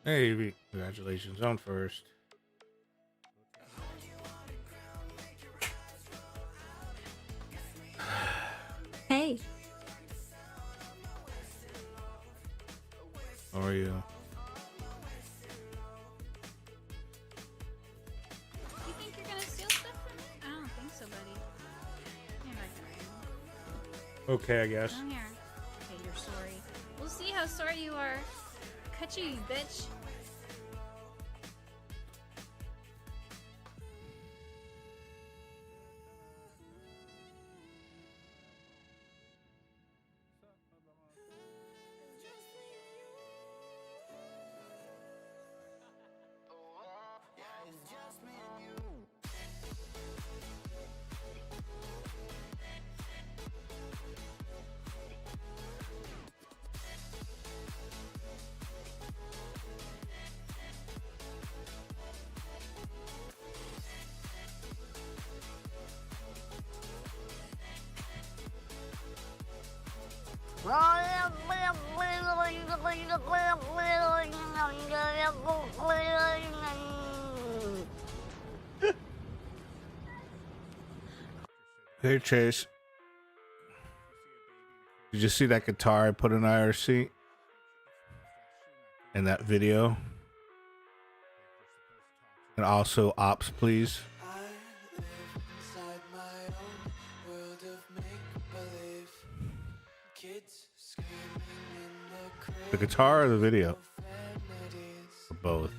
Hey, congratulations on first. Hey, How are you? You think you're gonna steal stuff from me? I don't think so, buddy. Here, Okay, I guess. come here. Okay, you're sorry. We'll see how sorry you are. Cut you bitch. Hey, Chase. Did you see that guitar I put in IRC? In that video? And also, ops, please. The guitar or the video? Or both.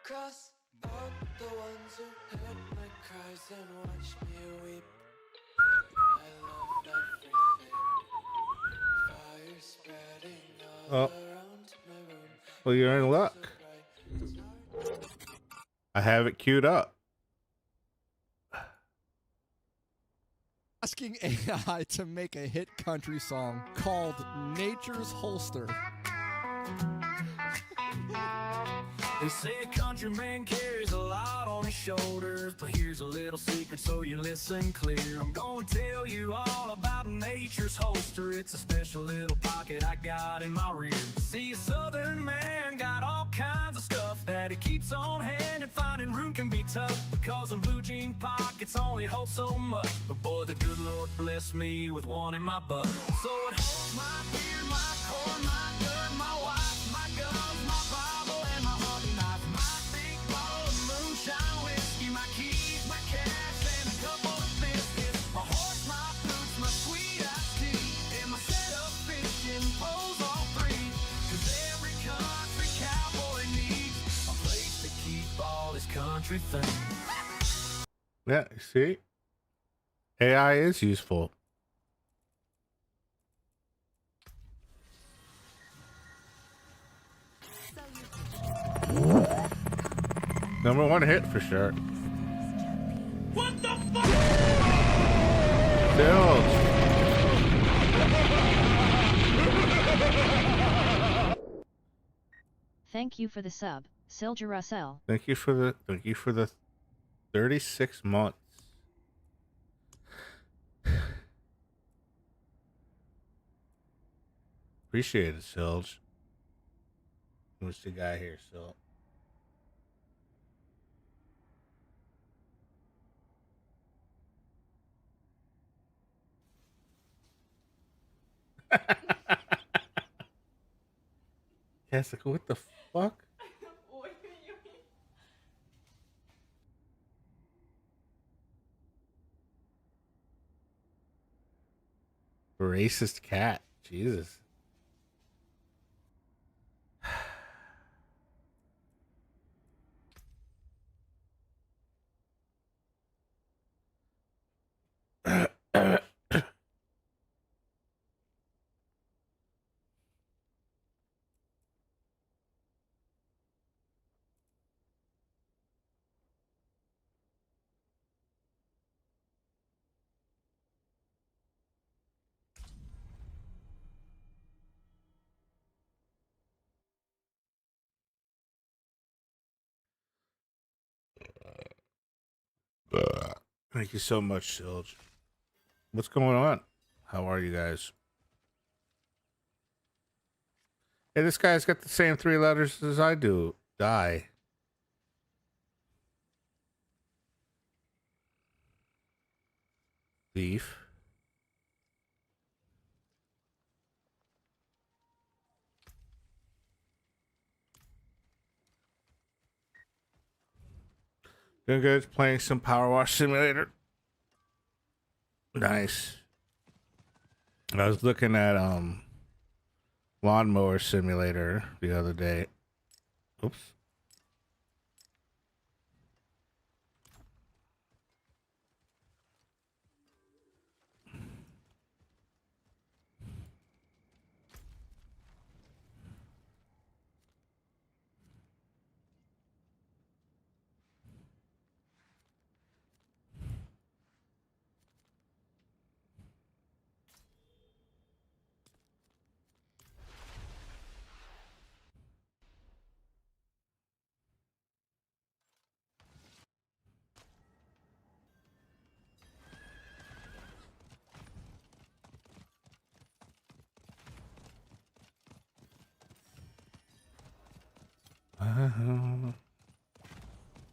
Cross out the ones who heard my cries and watched me weep. I love everything. Fire spreading all around my room. Well, you're in luck. I have it queued up. Asking AI to make a hit country song called Nature's Holster. They say a country man carries a lot on his shoulders, but here's a little secret so you listen clear. I'm gonna tell you all about Nature's Holster. It's a special little pocket I got in my rear. See, a southern man got all kinds of stuff that he keeps on hand, and finding room can be tough because them blue jean pockets only hold so much. But boy, the good Lord blessed me with one in my butt. So it holds my beer, my corn, my dirt, my wife, my guns, my Bible, and my hunting knife, my big bottle of moonshine whiskey, my keys, my cash, and a couple of biscuits, my horse, my boots, my sweet iced tea, and my set of fishing poles, all three. 'Cause every country cowboy needs a place to keep all his country things. Yeah, see? AI is useful. #1 hit for sure. What the fuck? Bilge. Thank you for the sub, Silger Russell. Thank you for the 36 months. Appreciate it, Silge. Who's the guy here, Sil? Jessica, what the fuck? Racist cat. Jesus. Thank you so much, Silge. What's going on? How are you guys? Hey, this guy's got the same 3 letters as I do. Die. Thief. Doing good. Playing some Power Wash Simulator. Nice. I was looking at Lawnmower Simulator the other day. Oops.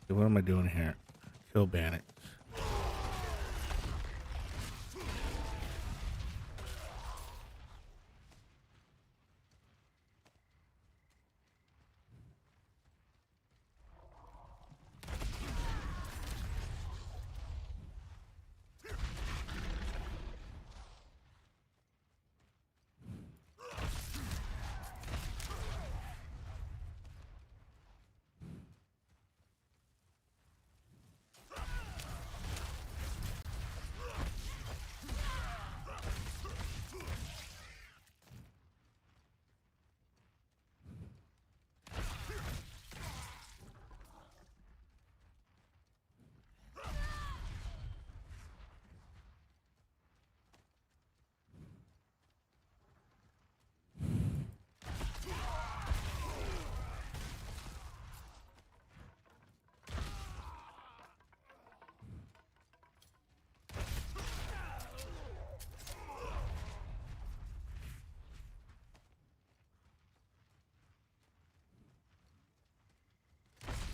What am I doing here? Kill bandits.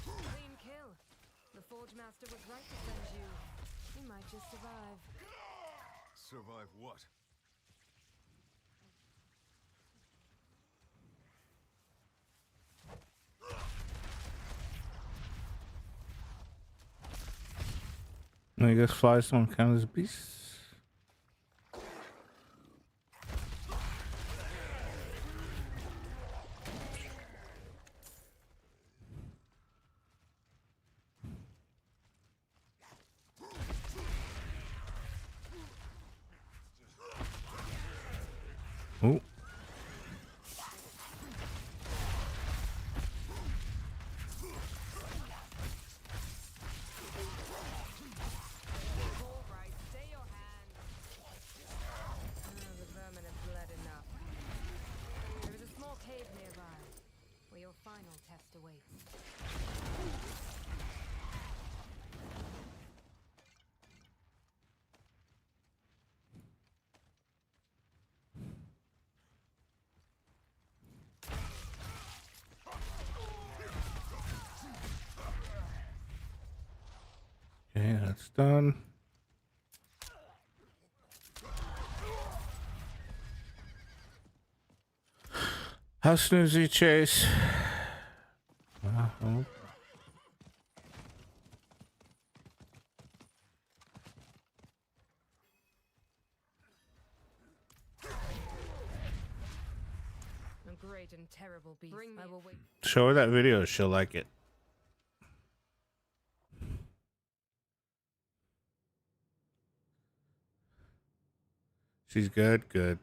Clean kill. The Forge Master was right to send you. You might just survive. Survive what? I guess flies don't count as beasts. Oh. Alright, stay your hand. The vermin have bled enough. There is a small cave nearby, where your final test awaits. Okay, that's done. How snoozy, Chase? Oh. A great and terrible beast. I will wait. Show her that video. She'll like it. She's good. Good.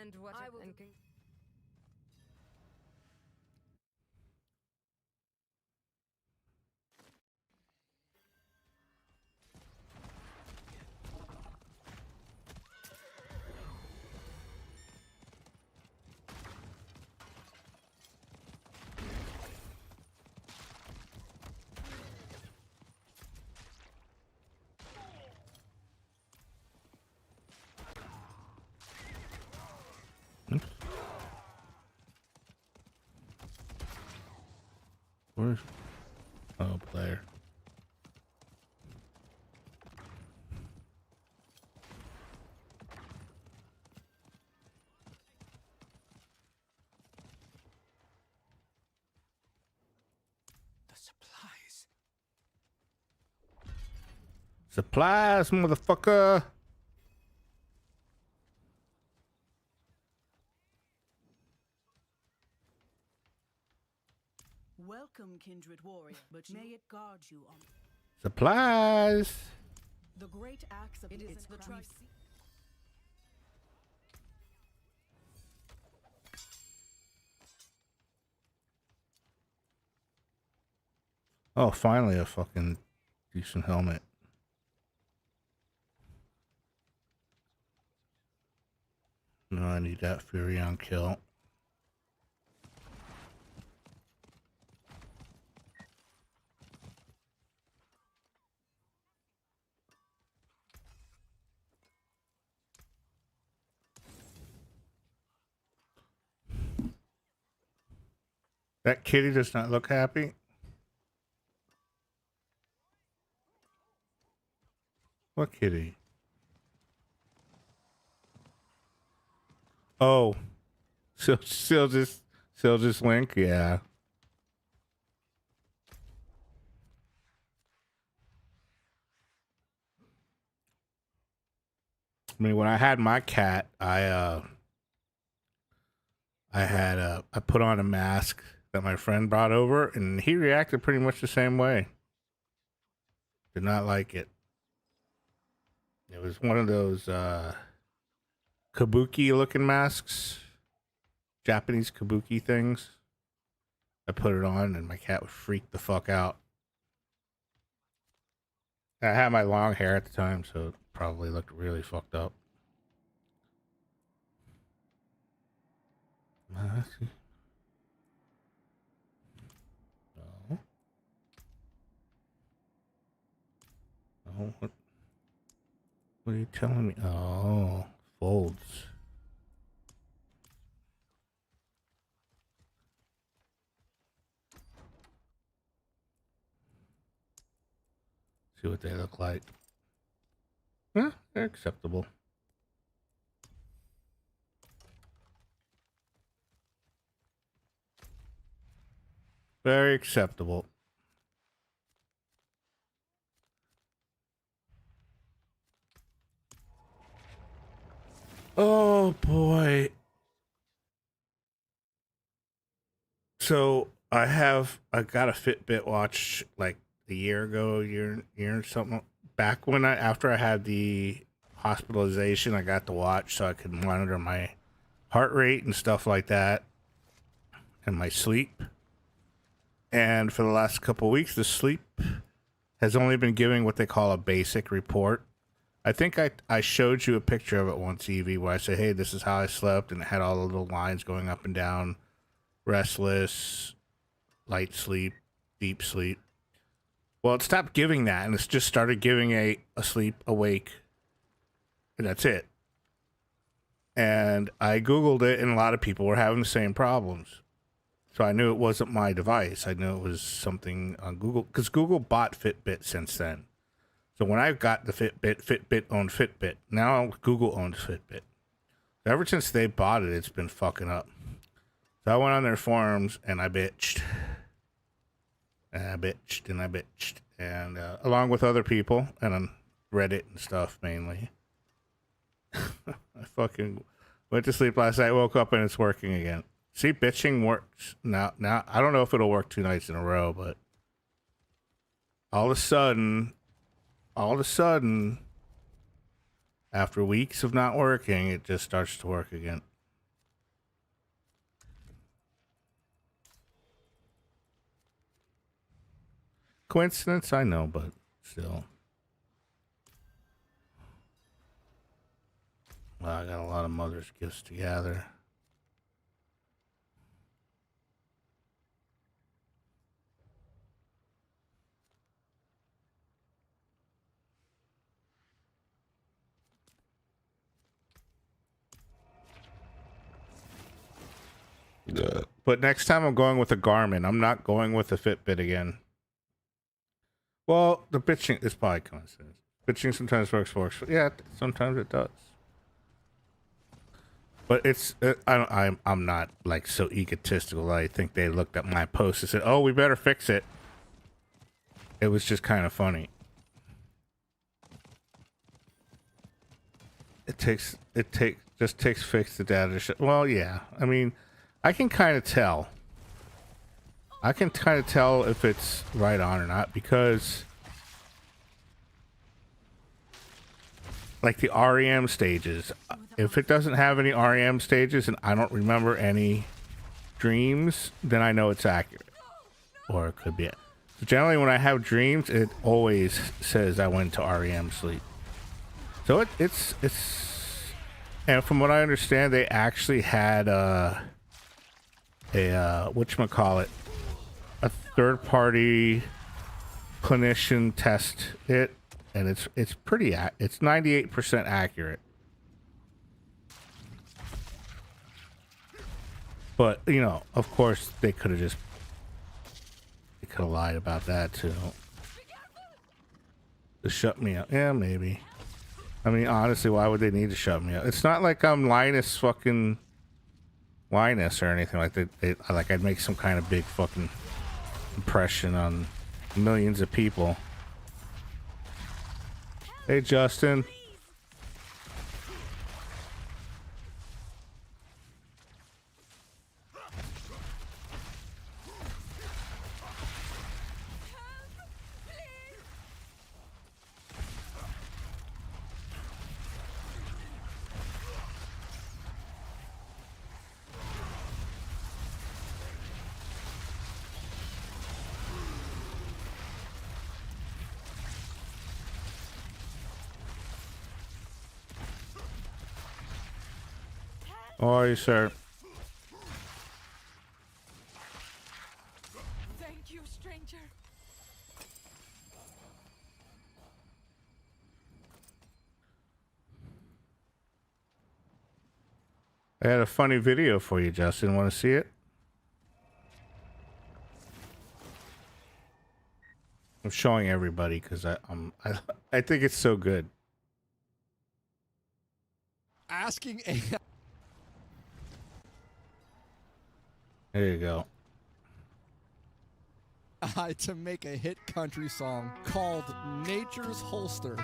And what? I will. Where's player? The supplies. Supplies, motherfucker. Welcome, kindred warrior, but may it guard you on Supplies. the great acts of its the crown. Oh, finally a fucking decent helmet. No, I need that Furion kill. That kitty does not look happy. What kitty? Oh, still just Link. Yeah. I mean, when I had my cat, I put on a mask that my friend brought over, and he reacted pretty much the same way. Did not like it. It was one of those kabuki looking masks, Japanese kabuki things. I put it on, and my cat would freak the fuck out. I had my long hair at the time, so it probably looked really fucked up. No. Oh, what are you telling me? Oh, folds. See what they look like. Huh, they're acceptable. Very acceptable. Oh boy. So I got a Fitbit watch like a year ago, year or something. Back when after I had the hospitalization, I got the watch so I could monitor my heart rate and stuff like that, and my sleep. And for the last couple of weeks, the sleep has only been giving what they call a basic report. I think I showed you a picture of it once, Evie, where I said, hey, this is how I slept, and it had all the little lines going up and down. Restless, light sleep, deep sleep. Well, it stopped giving that, and it's just started giving a asleep, awake, and that's it. And I Googled it, and a lot of people were having the same problems. So I knew it wasn't my device. I knew it was something on Google, because Google bought Fitbit since then. So when I got the Fitbit owned Fitbit. Now Google owns Fitbit. Ever since they bought it, it's been fucking up. So I went on their forums and I bitched. And I bitched. And along with other people and on Reddit and stuff mainly. I fucking went to sleep last night, woke up and it's working again. See, bitching works. Now I don't know if it'll work 2 nights in a row, but all of a sudden, after weeks of not working, it just starts to work again. Coincidence? I know, but still. Well, I got a lot of Mother's gifts to gather. But next time I'm going with a Garmin. I'm not going with a Fitbit again. Well, the bitching is probably coincidence. Bitching sometimes works. Yeah, sometimes it does. But it's I'm not like so egotistical. I think they looked at my post and said, "Oh, we better fix it." It was just kind of funny. It takes fix the data. Well, yeah. I mean, I can kind of tell. I can kind of tell if it's right on or not because, like the REM stages, if it doesn't have any REM stages and I don't remember any dreams, then I know it's accurate, or it could be it. So generally, when I have dreams, it always says I went to REM sleep. So it's and from what I understand, they actually had a whatchamacallit, a third party clinician test it, and it's it's 98% accurate. But you know, of course, they could have lied about that too. To shut me up, yeah, maybe. I mean, honestly, why would they need to shut me up? It's not like I'm Linus or anything like that. Like I'd make some kind of big fucking impression on millions of people. Hey, Justin. How are you, sir? Thank you, stranger. I had a funny video for you, Justin. Want to see it? I'm showing everybody because I think it's so good. Asking AI. There you go. To make a hit country song called Nature's Holster.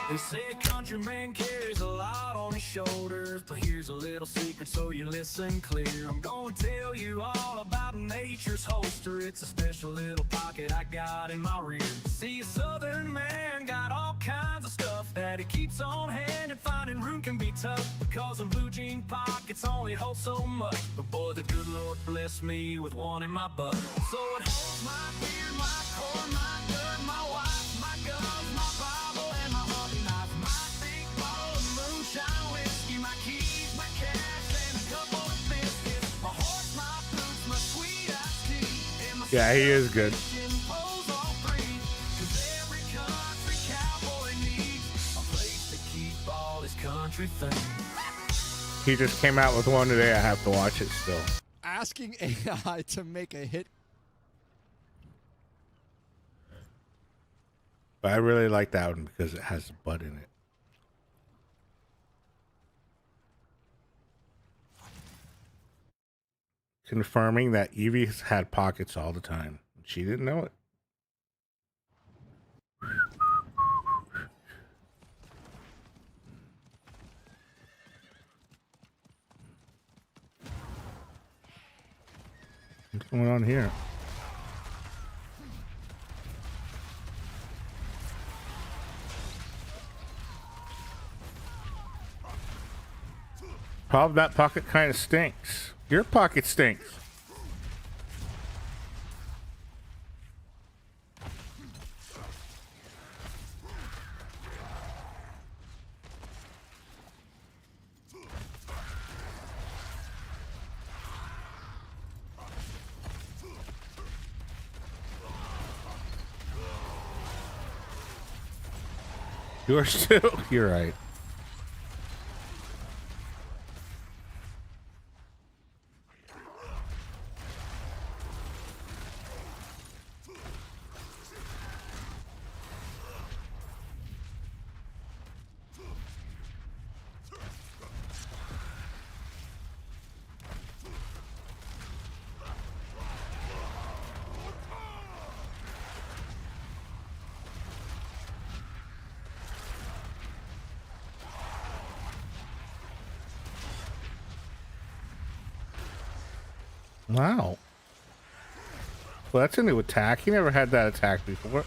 They say a countryman carries a lot on his shoulders, but here's a little secret so you listen clear. I'm gonna tell you all about nature's holster. It's a special little pocket I got in my rear. See, a southern man got all kinds of stuff that he keeps on hand, and finding room can be tough because of blue jean pockets only hold so much. But boy, the good Lord blessed me with one in my butt. So it holds my beer, my corn, my gun, my wife, my guns, my Bible, and my hunting knife, my big bottle of moonshine whiskey, my keys, my cash, and a couple of biscuits, my horse, my boots, my sweet iced tea, and my Yeah, he is good. pose all three. 'Cause every country cowboy needs a place to keep all his country things. He just came out with one today. I have to watch it still. Asking AI to make a hit. But I really like that one because it has a butt in it. Confirming that Evie's had pockets all the time. She didn't know it. What's going on here? Problem, that pocket kind of stinks. Your pocket stinks. Yours too. You're right. Wow. Well, that's a new attack. He never had that attack before.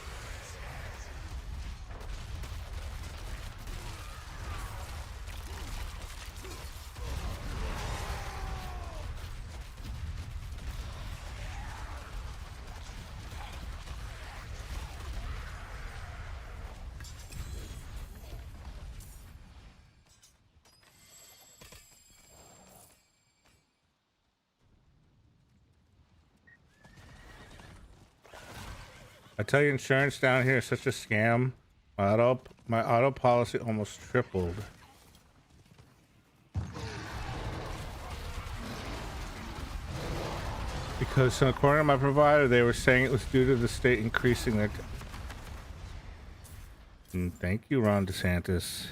I tell you, insurance down here is such a scam. My auto policy almost tripled. Because according to my provider, they were saying it was due to the state increasing their... Thank you, Ron DeSantis.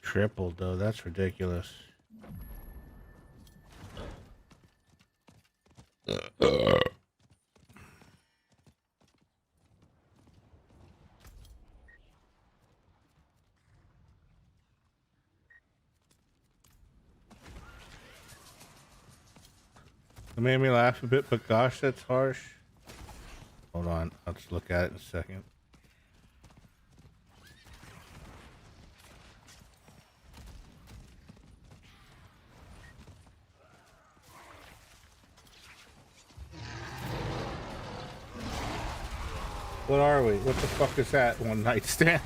Tripled though, that's ridiculous. It made me laugh a bit, but gosh, that's harsh. Hold on, I'll just look at it in a second. What are we? What the fuck is that? One night stand?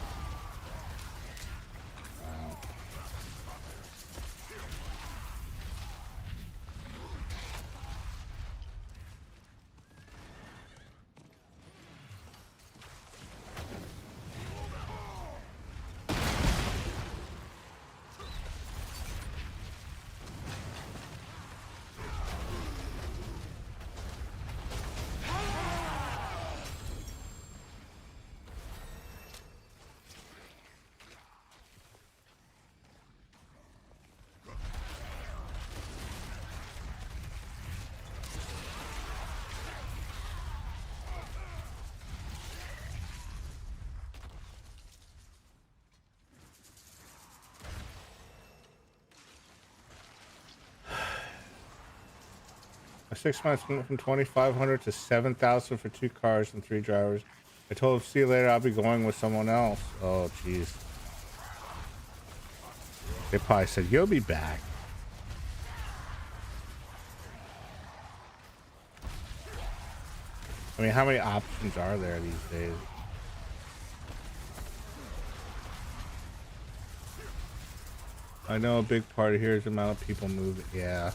My 6 months went from 2,500 to 7,000 for 2 cars and 3 drivers. I told him, see you later, I'll be going with someone else. Oh, jeez. They probably said, you'll be back. I mean, how many options are there these days? I know a big part of here is the amount of people moving. Yeah.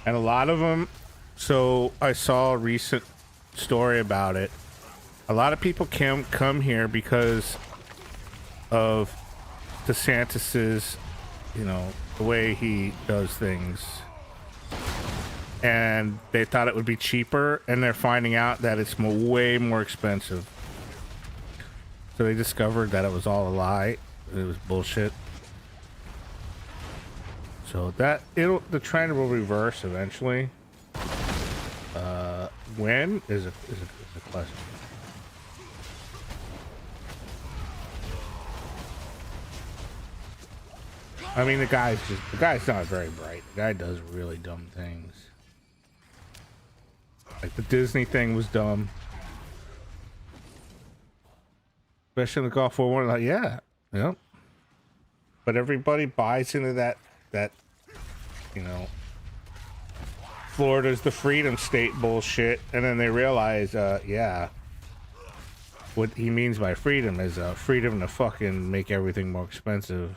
And a lot of them, so I saw a recent story about it. A lot of people come here because of DeSantis's, you know, the way he does things. And they thought it would be cheaper, and they're finding out that it's way more expensive. So they discovered that it was all a lie. It was bullshit. So that the trend will reverse eventually. When is a question. I mean, the guy's not very bright. The guy does really dumb things. Like the Disney thing was dumb. Especially in the Gulf War one. Like, yeah, yep. But everybody buys into that, you know, Florida's the freedom state bullshit, and then they realize, yeah, what he means by freedom is freedom to fucking make everything more expensive.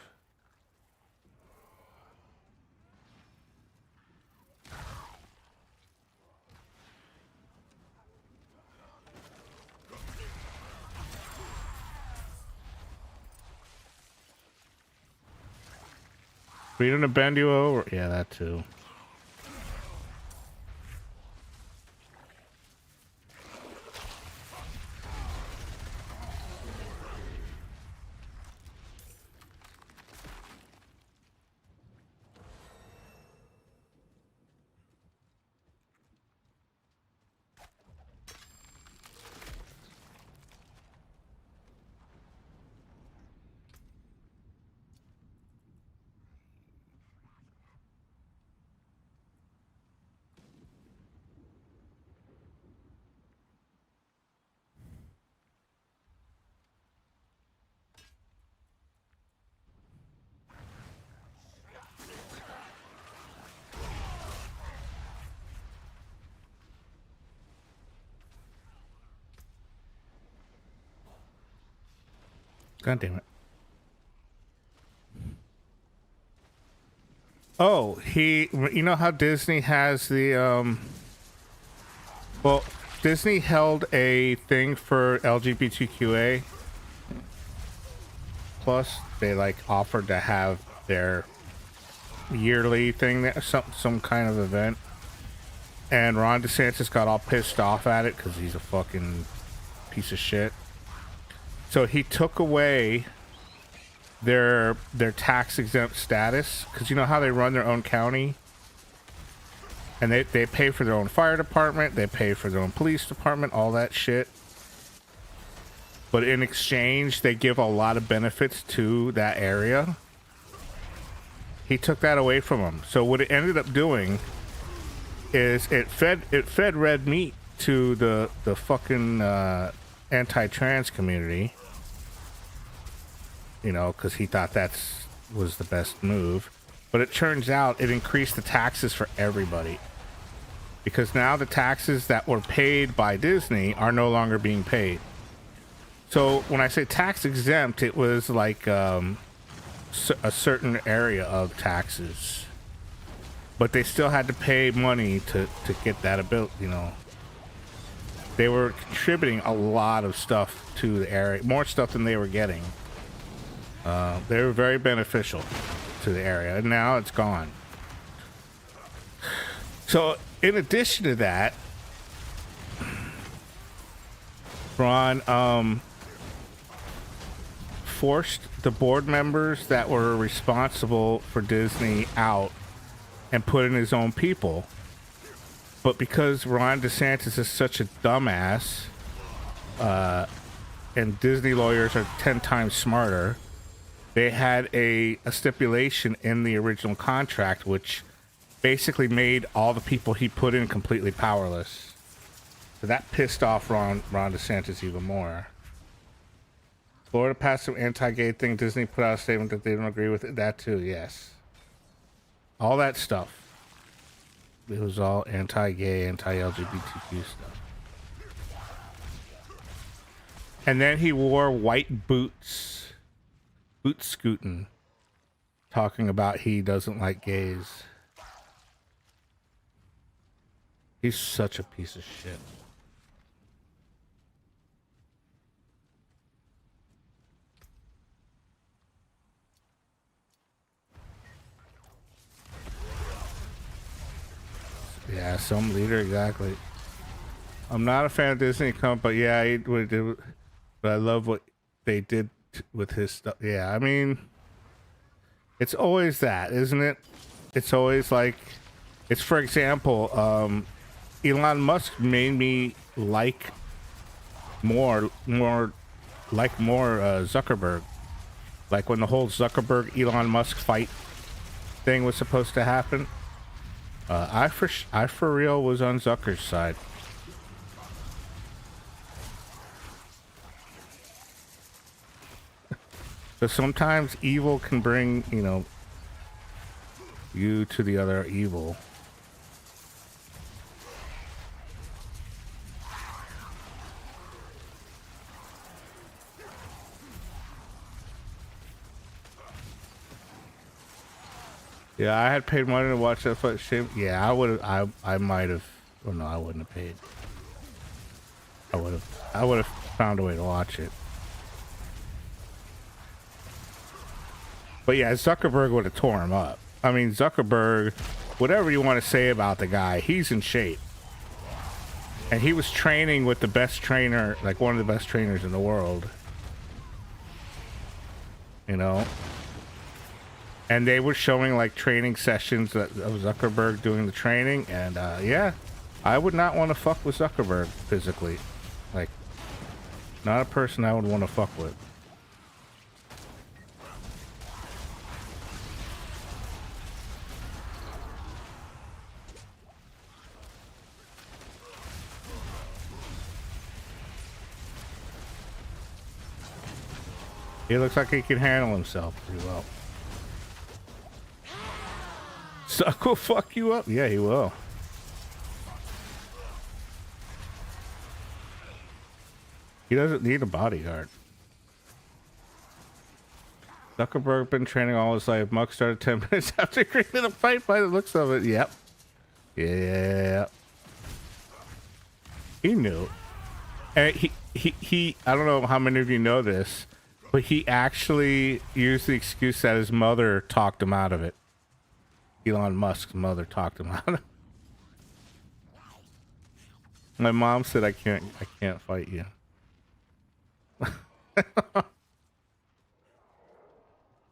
Freedom to bend you over. Yeah, that too. God damn it. Oh, you know how Disney has the, well, Disney held a thing for LGBTQA plus. They like offered to have their yearly thing, that some kind of event. And Ron DeSantis got all pissed off at it because he's a fucking piece of shit. So he took away their tax exempt status, because you know how they run their own county, and they pay for their own fire department, they pay for their own police department, all that shit. But in exchange, they give a lot of benefits to that area. He took that away from them. So what it ended up doing is it fed red meat to the fucking anti-trans community. You know, because he thought was the best move. But it turns out it increased the taxes for everybody. Because now the taxes that were paid by Disney are no longer being paid. So when I say tax exempt, it was like a certain area of taxes. But they still had to pay money to get that ability, you know. They were contributing a lot of stuff to the area, more stuff than they were getting. They were very beneficial to the area, and now it's gone. So, in addition to that, Ron forced the board members that were responsible for Disney out and put in his own people. But because Ron DeSantis is such a dumbass, and Disney lawyers are 10 times smarter, they had a stipulation in the original contract which basically made all the people he put in completely powerless. So that pissed off Ron DeSantis even more. Florida passed some anti-gay thing. Disney put out a statement that they don't agree with it. That too, yes. All that stuff. It was all anti-gay, anti-LGBTQ stuff. And then he wore white boots. Boot scooting, talking about he doesn't like gays. He's such a piece of shit. Yeah, some leader, exactly. I'm not a fan of Disney but yeah, but I love what they did with his stuff. Yeah, I mean, it's always that, isn't it? It's always like, it's, for example, Elon Musk made me like more Zuckerberg. Like when the whole Zuckerberg Elon Musk fight thing was supposed to happen, I for real was on Zucker's side. But sometimes evil can bring, you know, you to the other evil. Yeah, I had paid money to watch that fight. Shame. Yeah, I would have. I might have. Oh no, I wouldn't have paid. I would have. I would have found a way to watch it. But yeah, Zuckerberg would have tore him up. I mean, Zuckerberg, whatever you want to say about the guy, he's in shape. And he was training with the best trainer, like one of the best trainers in the world. You know? And they were showing like training sessions of Zuckerberg doing the training. And yeah, I would not want to fuck with Zuckerberg physically. Like, not a person I would want to fuck with. He looks like he can handle himself pretty well. Zuck will fuck you up? Yeah, he will. He doesn't need a bodyguard. Zuckerberg been training all his life. Muck started 10 minutes after creating the fight by the looks of it. Yep. Yeah. He knew. And he I don't know how many of you know this, but he actually used the excuse that his mother talked him out of it. Elon Musk's mother talked him out of it. My mom said I can't fight you.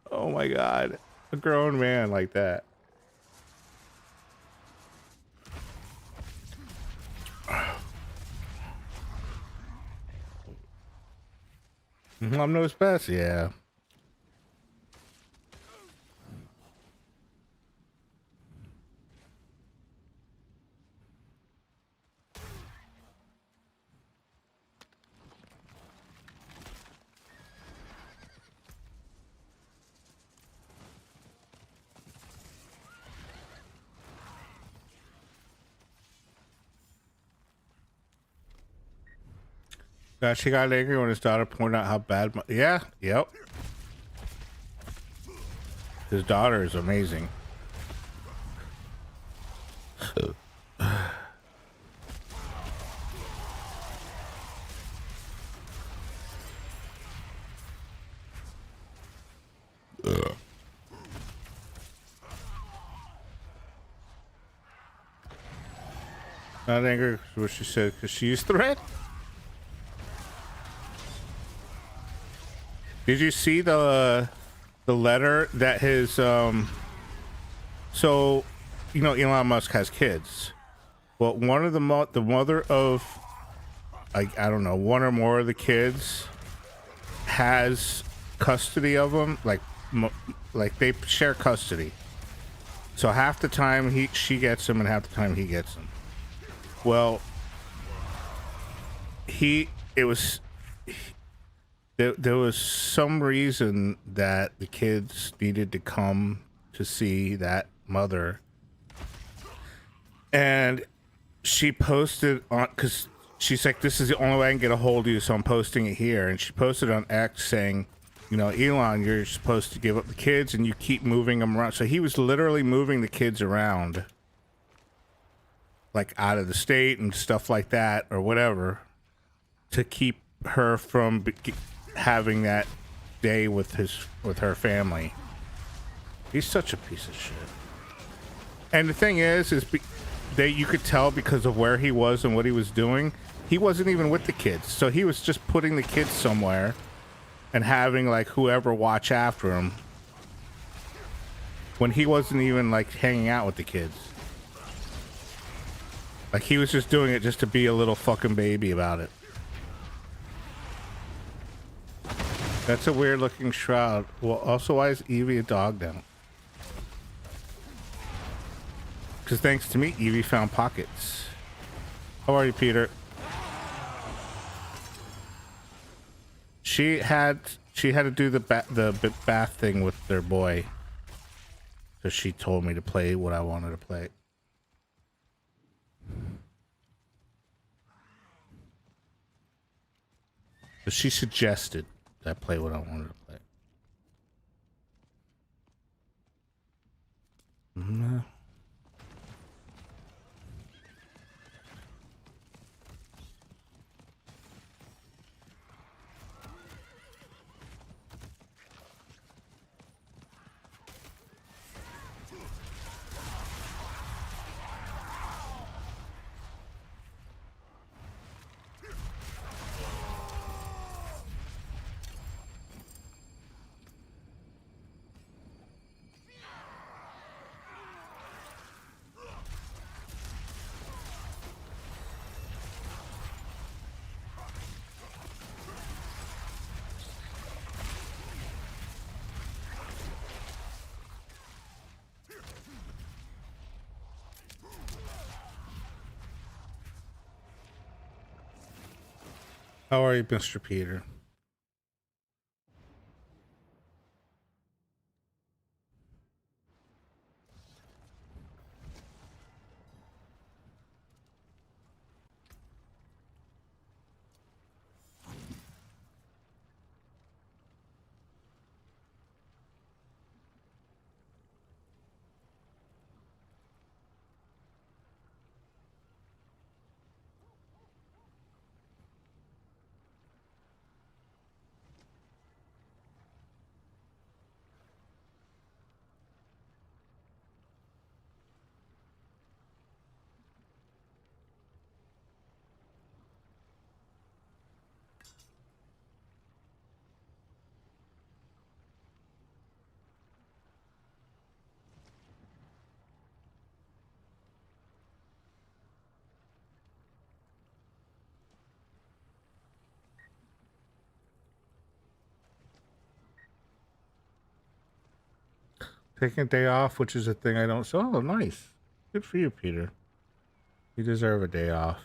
Oh my god. A grown man like that. Mom knows best, yeah. She got angry when his daughter pointed out how bad. Yeah, yep. His daughter is amazing. Not angry because what she said, because she used threat. Did you see the letter that his so you know Elon Musk has kids. Well, one of the mother of like I don't know, one or more of the kids has custody of them, like they share custody. So half the time she gets him and half the time he gets him. Well, there was some reason that the kids needed to come to see that mother, and she posted on, because she's like, this is the only way I can get a hold of you, so I'm posting it here. And she posted on X saying, you know, Elon, you're supposed to give up the kids and you keep moving them around. So he was literally moving the kids around, like out of the state and stuff like that or whatever, to keep her from having that day with her family. He's such a piece of shit. And the thing is you could tell because of where he was and what he was doing, he wasn't even with the kids. So he was just putting the kids somewhere and having like whoever watch after him when he wasn't even like hanging out with the kids. Like he was just doing it just to be a little fucking baby about it. That's a weird looking shroud. Well, also, why is Evie a dog now? Because thanks to me, Evie found pockets. How are you, Peter? She had She had to do the bath thing with their boy. So she told me to play what I wanted to play. So she suggested that I play what I wanted to play. Mm. How are you, Mr. Peter? Taking a day off, which is a thing I don't. Oh, nice. Good for you, Peter. You deserve a day off.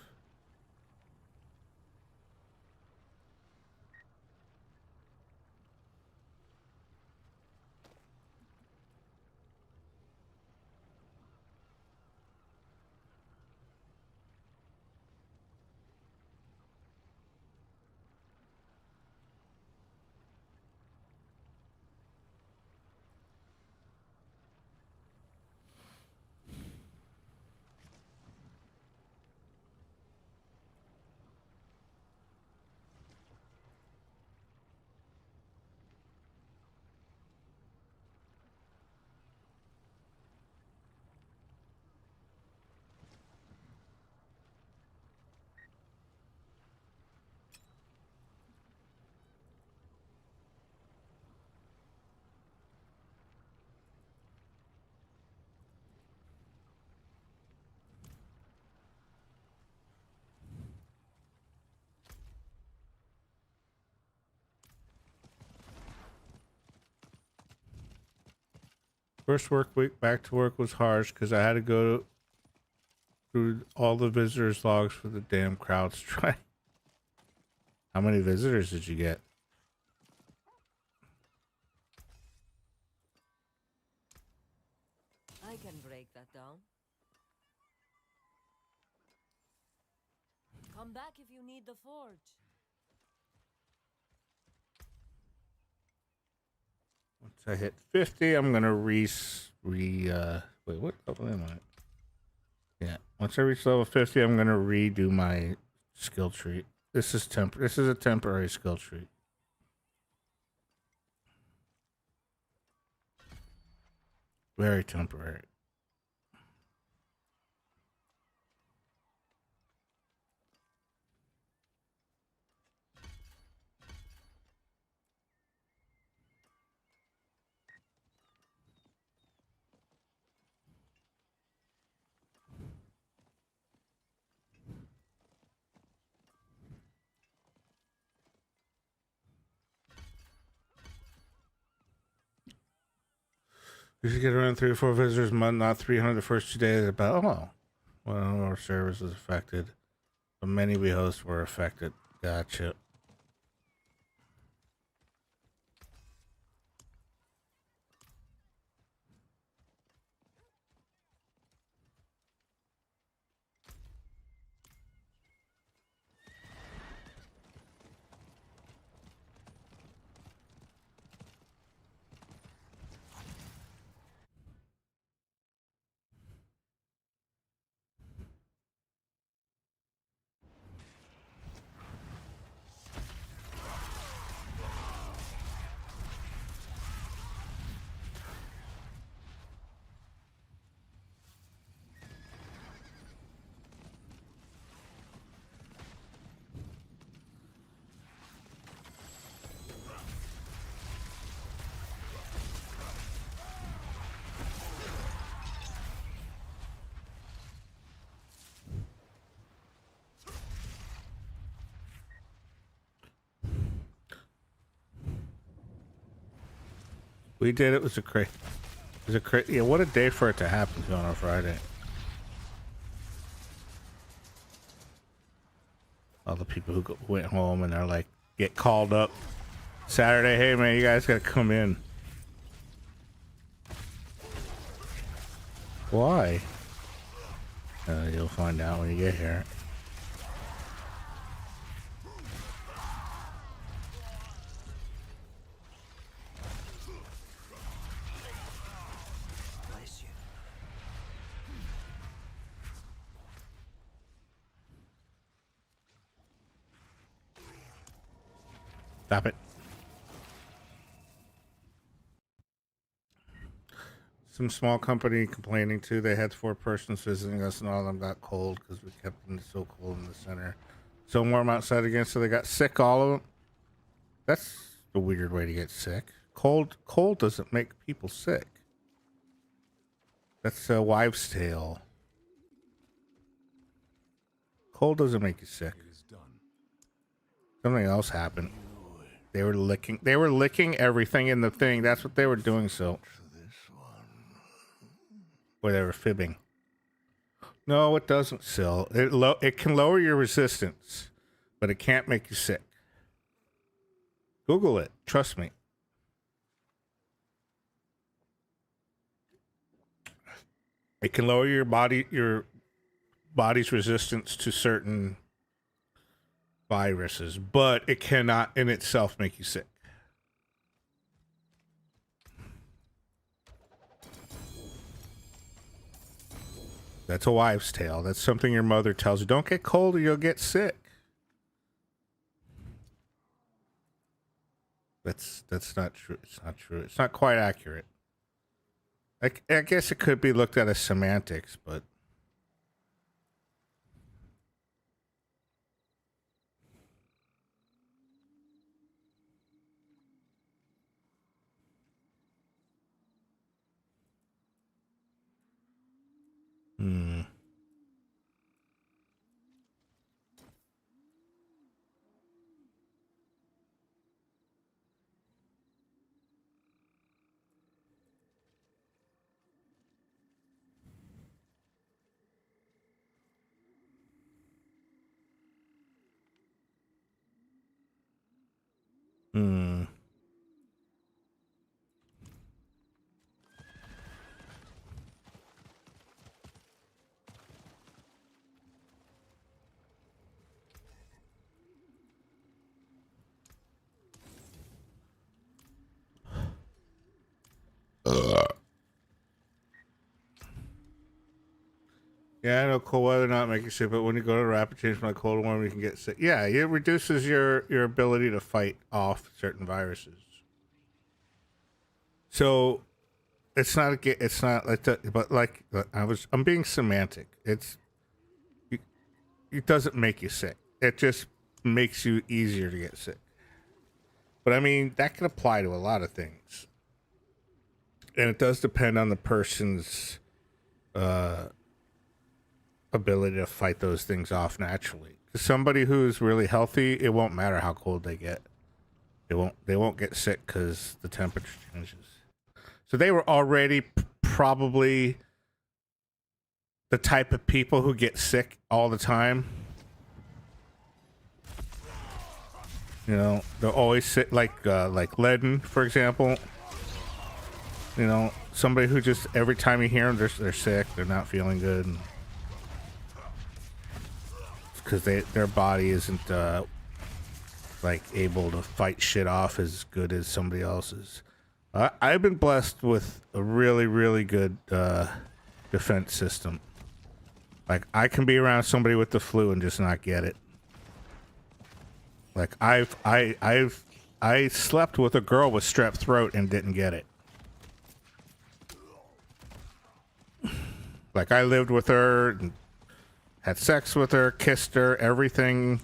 First work week back to work was harsh because I had to go through all the visitors logs for the damn crowd strike. How many visitors did you get? I can break that down. Come back if you need the forge. Once I hit 50, I'm gonna wait, what level am I? Yeah, once I reach level 50, I'm gonna redo my skill tree. This is a temporary skill tree. Very temporary. You should get around 3 or 4 visitors a month, not 300 the first 2 days. About, oh, one of our servers was affected, but many we host were affected. Gotcha. We did. It was a crazy. It was a crazy. Yeah, what a day for it to happen on a Friday. All the people who went home and they're like, get called up Saturday. Hey man, you guys gotta come in. Why? You'll find out when you get here. Stop it. Some small company complaining too. They had 4 persons visiting us and all of them got cold because we kept them so cold in the center. So warm outside again, so they got sick, all of them. That's a weird way to get sick. Cold doesn't make people sick. That's a wives' tale. Cold doesn't make you sick. Something else happened. They were licking everything in the thing. That's what they were doing, so. Or they were fibbing. No, it doesn't, Sil. It can lower your resistance, but it can't make you sick. Google it. Trust me. It can lower your body's resistance to certain viruses, but it cannot in itself make you sick. That's a wives' tale. That's something your mother tells you. Don't get cold or you'll get sick. That's not true. It's not true. It's not quite accurate. I guess it could be looked at as semantics, but hmm. Hmm. Yeah, I know cold weather not make you sick, but when you go to a rapid change from like cold to warm, you can get sick. Yeah, it reduces your ability to fight off certain viruses. So it's not it's not like that, but like I'm being semantic. It doesn't make you sick. It just makes you easier to get sick. But I mean, that can apply to a lot of things. And it does depend on the person's ability to fight those things off naturally. 'Cause somebody who's really healthy, it won't matter how cold they get. They won't get sick because the temperature changes. So they were already probably the type of people who get sick all the time. You know, they'll always sit like Ledden, for example. You know, somebody who just every time you hear them, they're sick, they're not feeling good, because their body isn't like able to fight shit off as good as somebody else's. I've been blessed with a really, really good defense system. Like I can be around somebody with the flu and just not get it. Like I slept with a girl with strep throat and didn't get it. Like I lived with her and had sex with her, kissed her, everything,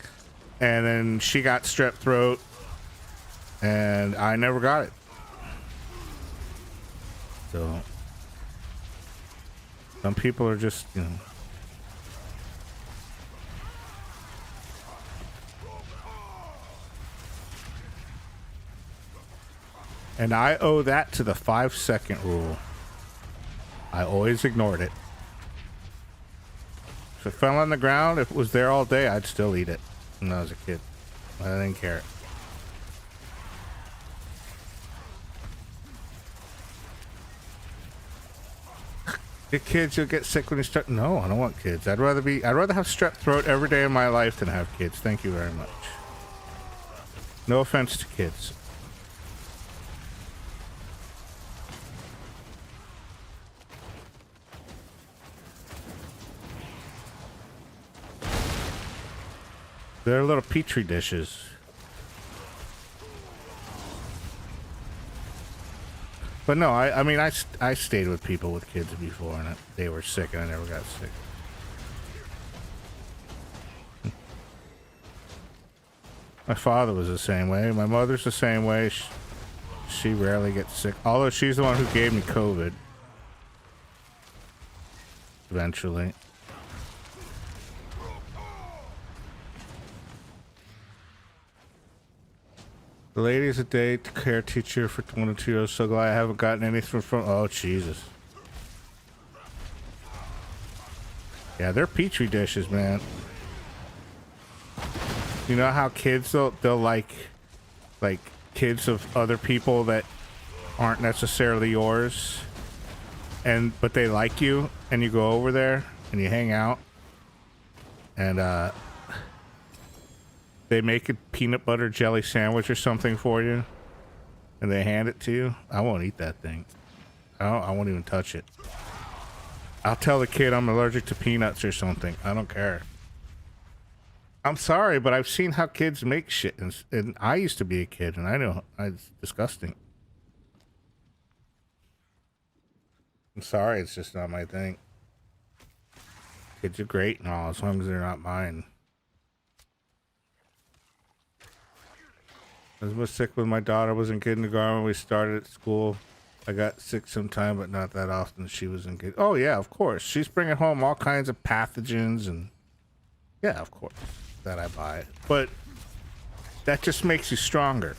and then she got strep throat and I never got it. So some people are just, you know. And I owe that to the 5-second rule. I always ignored it. If it fell on the ground, if it was there all day, I'd still eat it when I was a kid. I didn't care. Get kids, you'll get sick when you start. No, I don't want kids. I'd rather have strep throat every day of my life than have kids. Thank you very much. No offense to kids. They're little petri dishes. But no, I mean, I stayed with people with kids before, and they were sick, and I never got sick. My father was the same way. My mother's the same way. She rarely gets sick, although she's the one who gave me COVID. Eventually. The lady's a date care teacher for 22 years. So glad I haven't gotten anything from. Oh, Jesus. Yeah, they're petri dishes, man. You know how kids they'll like kids of other people that aren't necessarily yours, but they like you, and you go over there and you hang out, and they make a peanut butter jelly sandwich or something for you, and they hand it to you. I won't eat that thing. I won't even touch it. I'll tell the kid I'm allergic to peanuts or something. I don't care. I'm sorry, but I've seen how kids make shit, and I used to be a kid, and I know it's disgusting. I'm sorry, it's just not my thing. Kids are great and all, as long as they're not mine. I was sick when my daughter was in kindergarten. We started at school. I got sick sometime, but not that often. She was in Oh, yeah, of course. She's bringing home all kinds of pathogens, and yeah, of course, that I buy. But that just makes you stronger.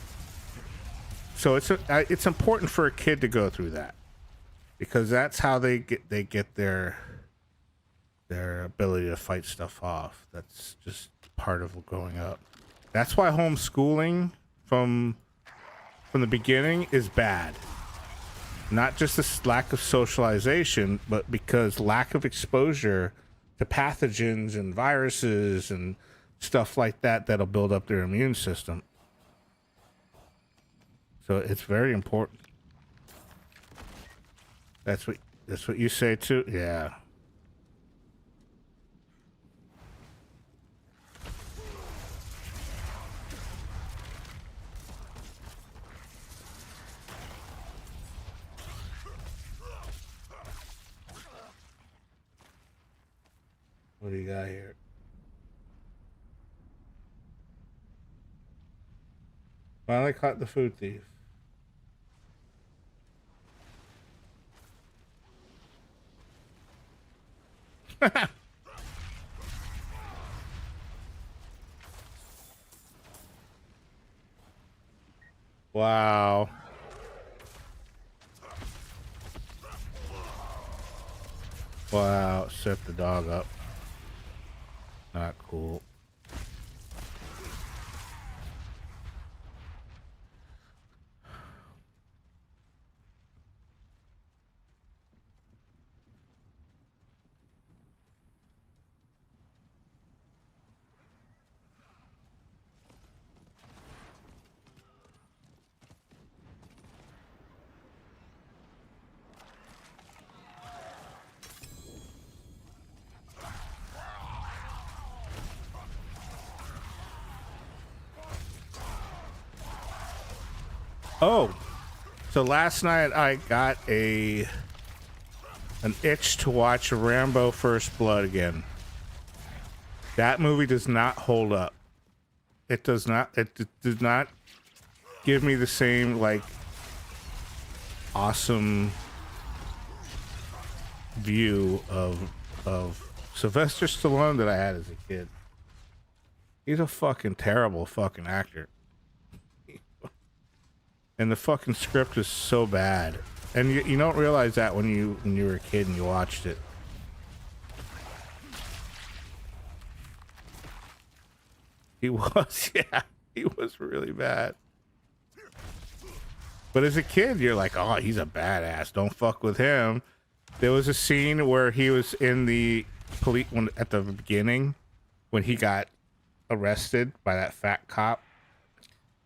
So it's important for a kid to go through that, because that's how they get their ability to fight stuff off. That's just part of growing up. That's why homeschooling from the beginning is bad. Not just this lack of socialization, but because lack of exposure to pathogens and viruses and stuff like that that'll build up their immune system. So it's very important. That's what you say too? Yeah. What do you got here? Finally caught the food thief. Wow. Wow, set the dog up. Not cool. Oh, so last night I got an itch to watch Rambo First Blood again. That movie does not hold up. It does not. It does not give me the same awesome view of Sylvester Stallone that I had as a kid. He's a fucking terrible fucking actor. and the fucking script is so bad, and you don't realize that when you were a kid and you watched it. He was, yeah, he was really bad. But as a kid, you're like, oh, he's a badass. Don't fuck with him. There was a scene where he was in the police at the beginning when he got arrested by that fat cop,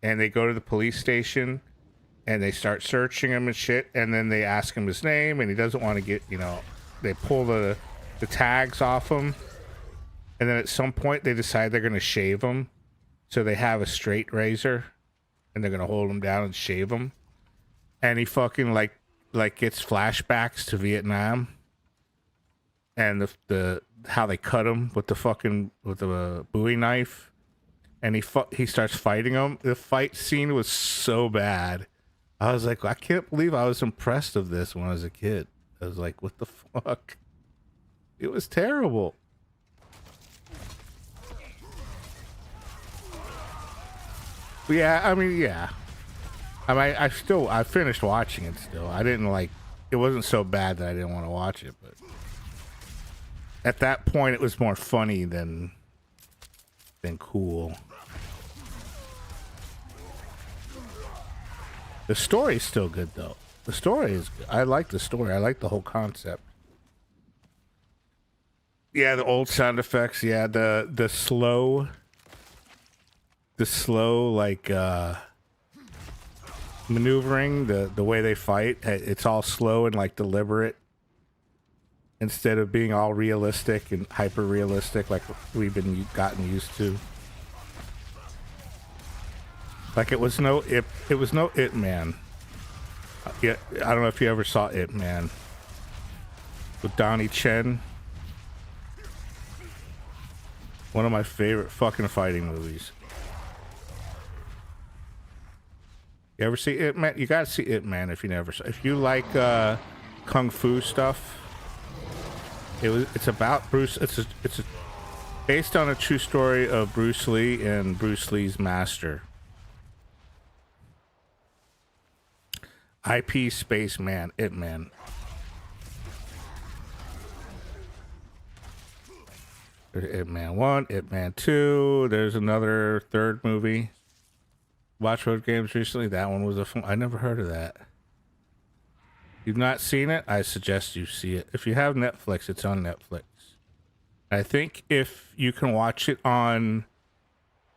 and they go to the police station and they start searching him and shit, and then they ask him his name, and he doesn't want to get, they pull the tags off him, and then at some point they decide they're going to shave him, so they have a straight razor and they're going to hold him down and shave him, and he fucking like gets flashbacks to Vietnam and the how they cut him with the Bowie knife, and he starts fighting him. The fight scene was so bad. I was like, I can't believe I was impressed of this when I was a kid. I was like, what the fuck? It was terrible. But yeah, I mean, yeah. I mean, I finished watching it still. I didn't like, it wasn't so bad that I didn't want to watch it, but at that point it was more funny than cool. The story's still good though. The story is good. I like the story. I like the whole concept. Yeah, the old sound effects. Yeah, the slow like maneuvering, the way they fight, it's all slow and like deliberate instead of being all realistic and hyper realistic like we've been gotten used to. Like it was no It Man. Yeah, I don't know if you ever saw It Man with Donnie Chen. One of my favorite fucking fighting movies. You ever see It Man? You gotta see It Man if you never saw. If you like kung fu stuff, it's about Bruce. It's based on a true story of Bruce Lee and Bruce Lee's master. IP Spaceman, It Man. It Man 1, It Man 2. There's another third movie. Watch Road Games recently. That one was I never heard of that. You've not seen it? I suggest you see it. If you have Netflix, it's on Netflix. I think if you can watch it on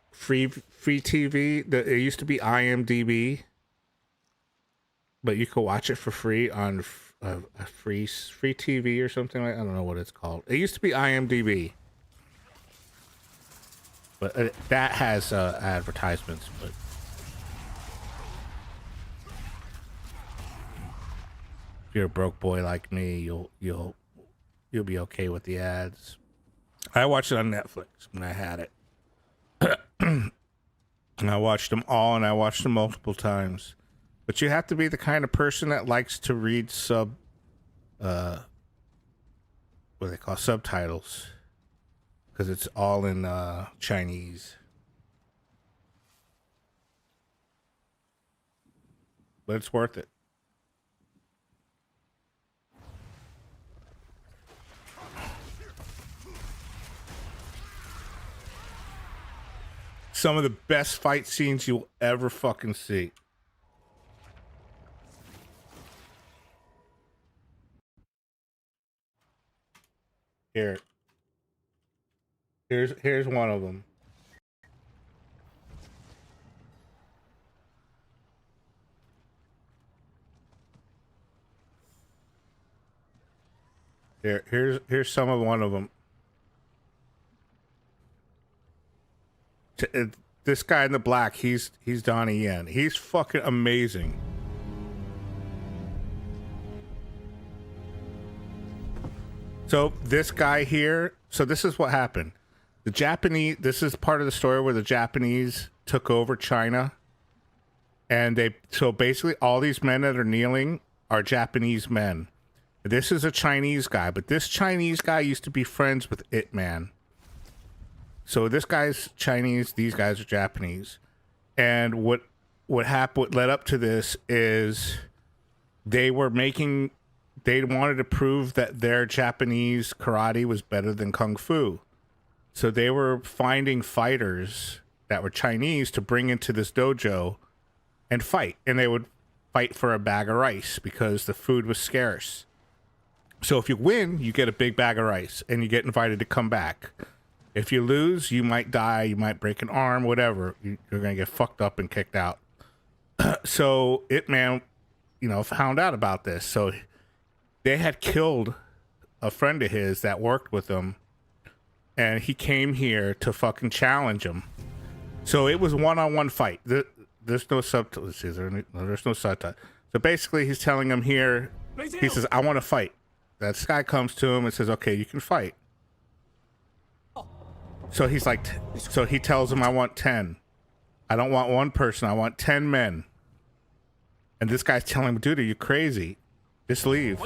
free TV, it used to be IMDb. But you could watch it for free on a free TV or something like. I don't know what it's called. It used to be IMDb, but that has advertisements. But if you're a broke boy like me, you'll be okay with the ads. I watched it on Netflix when I had it, and I watched them all, and I watched them multiple times. But you have to be the kind of person that likes to read what they call subtitles, because it's all in Chinese. But it's worth it. Some of the best fight scenes you'll ever fucking see. Here's one of them. Here's some of one of them. This guy in the black, he's Donnie Yen. He's fucking amazing. So this guy here, so this is what happened. This is part of the story where the Japanese took over China. And so basically all these men that are kneeling are Japanese men. This is a Chinese guy, but this Chinese guy used to be friends with It Man. So this guy's Chinese, these guys are Japanese. And what what happened, what led up to this is they wanted to prove that their Japanese karate was better than kung fu. So they were finding fighters that were Chinese to bring into this dojo and fight. And they would fight for a bag of rice because the food was scarce. So if you win, you get a big bag of rice and you get invited to come back. If you lose, you might die, you might break an arm, whatever. You're going to get fucked up and kicked out. So Ip Man, found out about this. So they had killed a friend of his that worked with him, and he came here to fucking challenge him. So it was one-on-one fight. There's no subtitles. There's no subtitles. So basically, he's telling him here, he says, I want to fight. That guy comes to him and says, okay, you can fight. So he's like, so he tells him, I want 10. I don't want one person. I want 10 men. And this guy's telling him, dude, are you crazy? Just leave.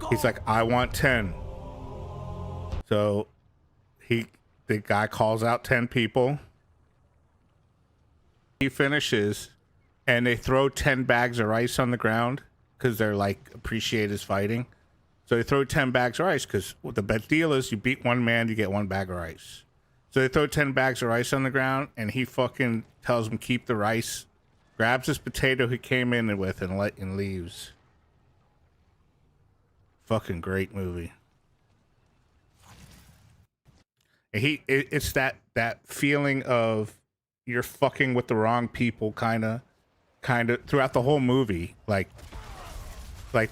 He's like, I want 10. So the guy calls out 10 people. He finishes, and they throw 10 bags of rice on the ground because they're like, appreciate his fighting. So they throw 10 bags of rice because the best deal is you beat one man, you get one bag of rice. So they throw 10 bags of rice on the ground, and he fucking tells them keep the rice, grabs his potato he came in with, and leaves. Fucking great movie. And it's that feeling of you're fucking with the wrong people, kind of throughout the whole movie. Like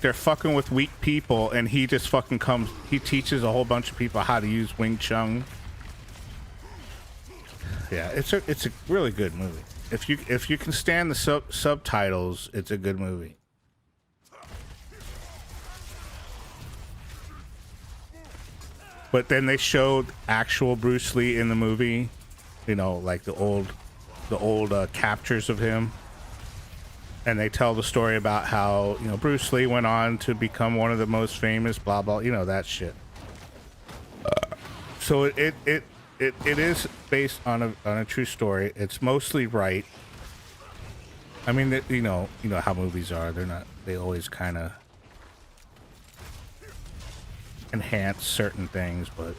they're fucking with weak people, and he just fucking comes. He teaches a whole bunch of people how to use Wing Chun. Yeah, it's a really good movie. If you can stand the subtitles, it's a good movie. But then they showed actual Bruce Lee in the movie, like the old captures of him, and they tell the story about how Bruce Lee went on to become one of the most famous, blah blah, that shit. So it is based on a true story. It's mostly right. I mean, you know how movies are. They always kind of enhance certain things, but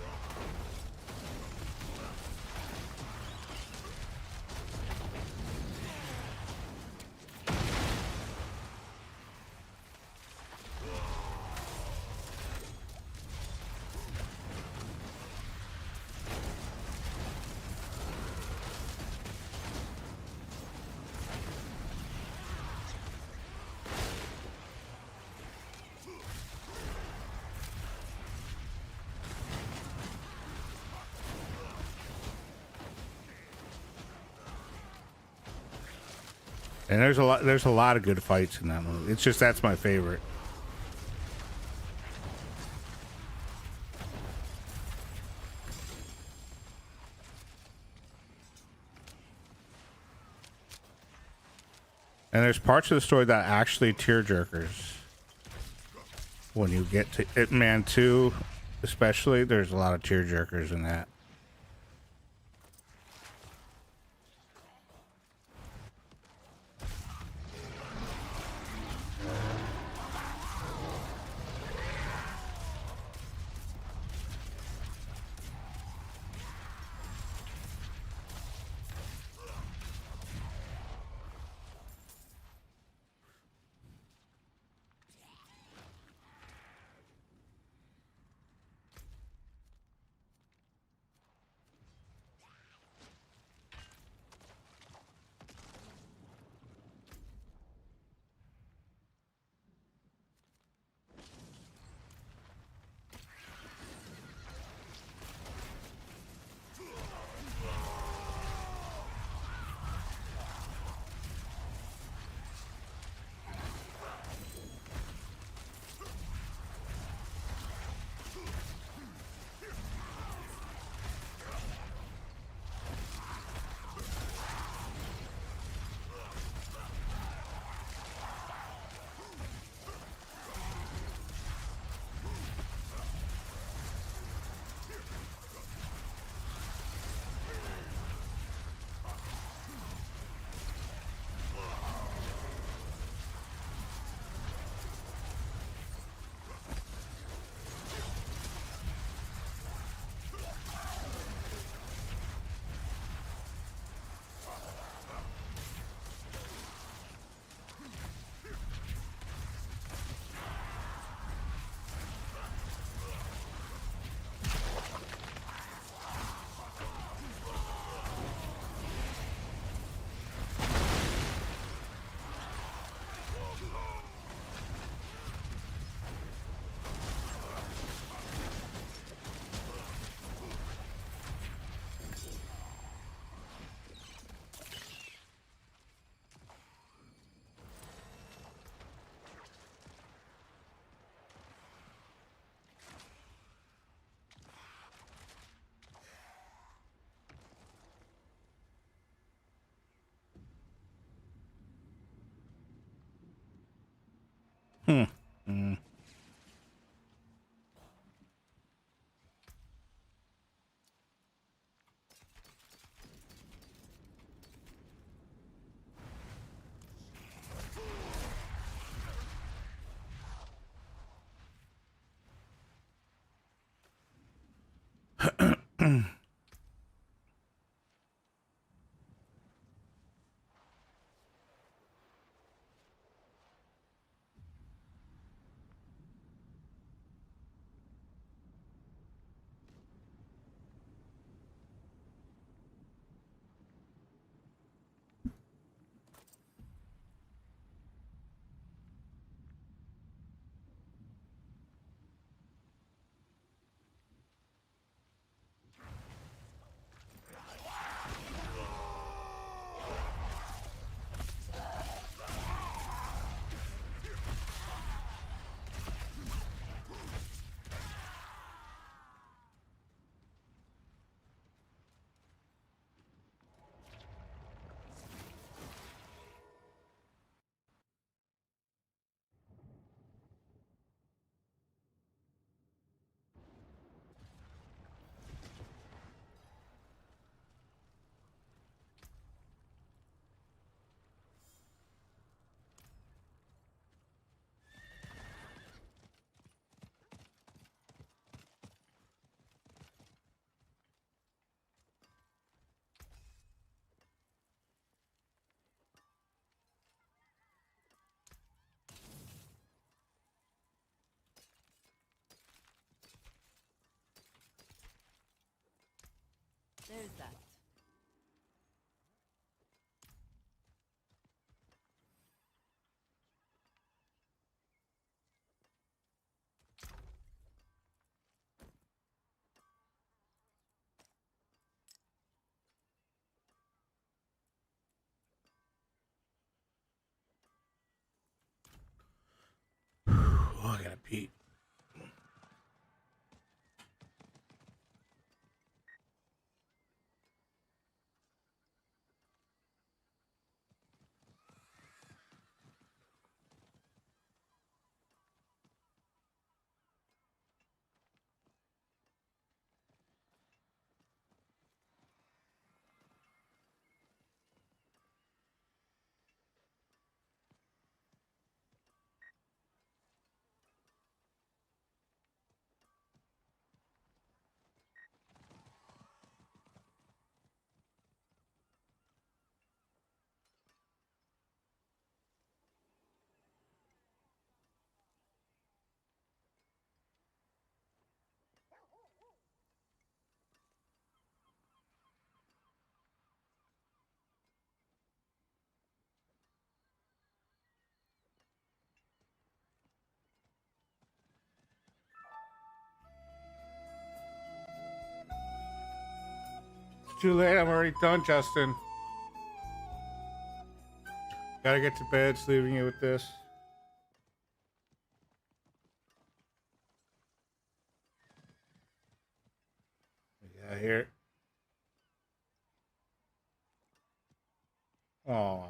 and there's a lot of good fights in that movie. It's just that's my favorite. And there's parts of the story that are actually tearjerkers. When you get to Ip Man 2, especially, there's a lot of tearjerkers in that. Mm. There's that. Oh, I gotta pee. It's too late. I'm already done, Justin. Gotta get to bed. Just leaving you with this. Yeah, here. Oh.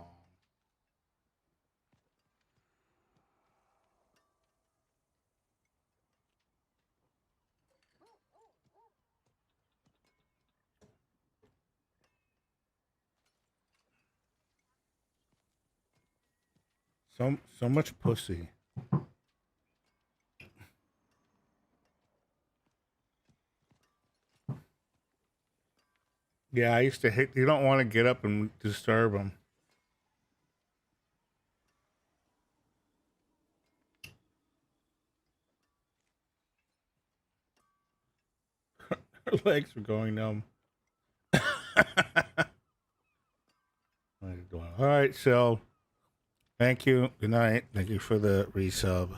So much pussy. Yeah, I used to hate. You don't want to get up and disturb them. Her legs were going numb. All right, so thank you. Good night. Thank you for the resub.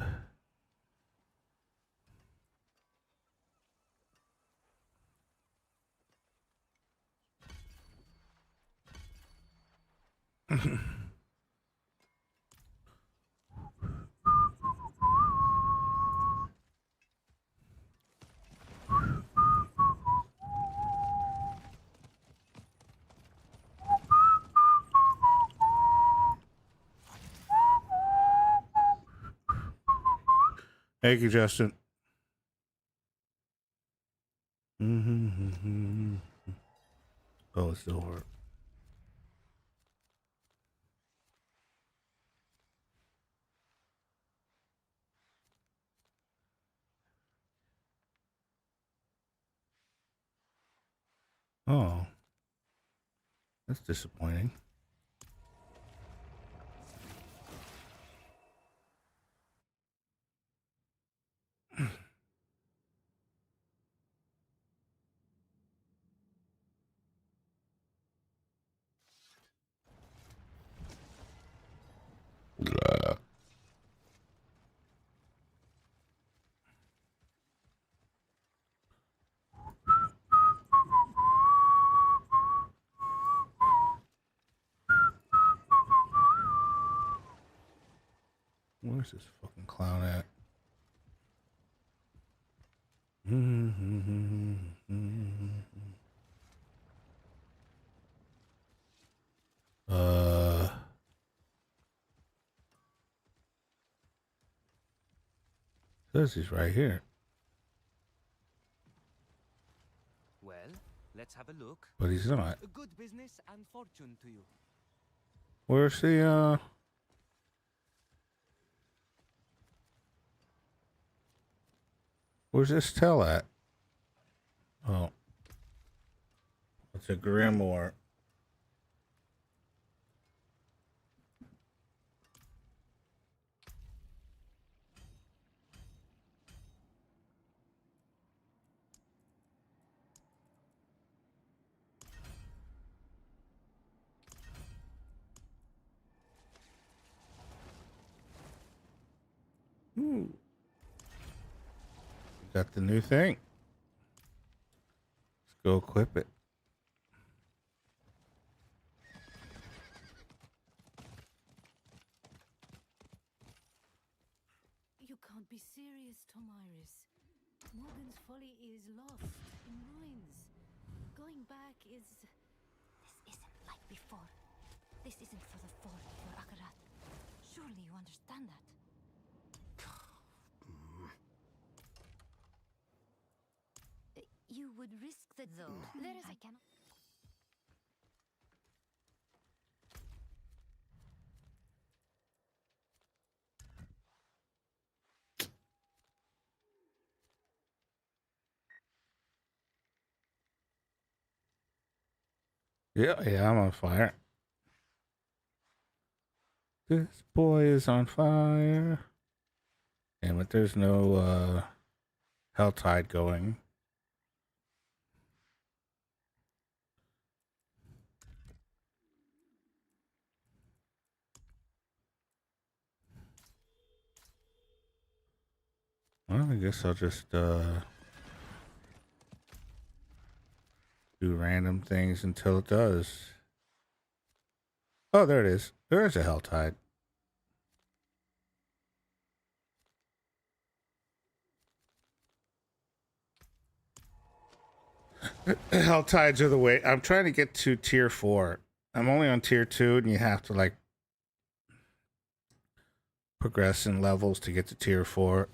Thank you, Justin. Mm-hmm. Oh, it's the horror. Oh, that's disappointing. Where's this fucking clown at? Says he's right here, Well, let's have a look. but he's not. A good business and fortune to you. Where's the Where's this tell at? Oh, it's a grimoire. Ooh. Got the new thing. Let's go equip it. You can't be serious, Tomiris. Morgan's folly is lost in ruins. Going back is... This isn't like before. This isn't for the fort or Akarat. Surely you understand that. You would risk that though. There is I cannot. Yeah, I'm on fire. This boy is on fire. Damn it, there's no hell tide going. Well, I guess I'll just do random things until it does. Oh, there it is. There is a hell tide. Hell tides are the way. I'm trying to get to tier 4. I'm only on tier 2, and you have to like progress in levels to get to tier 4.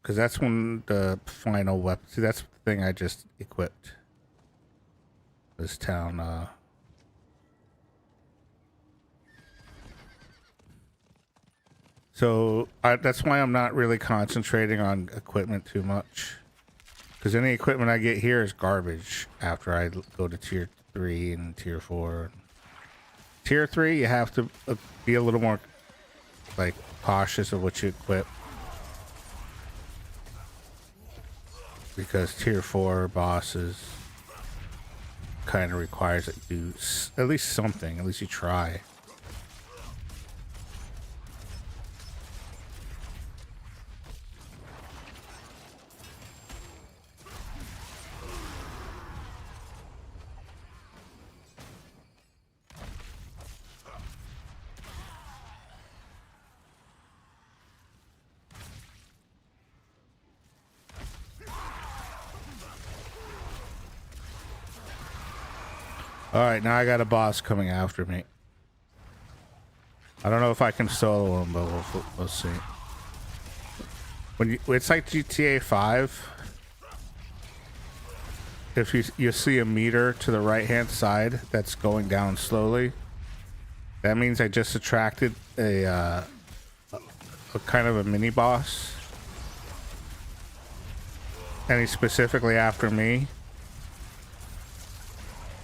Because that's when the final weapon. See, that's the thing I just equipped. This town, So that's why I'm not really concentrating on equipment too much. Because any equipment I get here is garbage after I go to tier 3 and tier 4. Tier 3, you have to be a little more like cautious of what you equip. Because tier 4 bosses kind of requires that you do at least something, at least you try. Alright, now I got a boss coming after me. I don't know if I can solo him, but we'll see. When it's like GTA 5. If you see a meter to the right hand side that's going down slowly, that means I just attracted a kind of a mini boss, and he's specifically after me.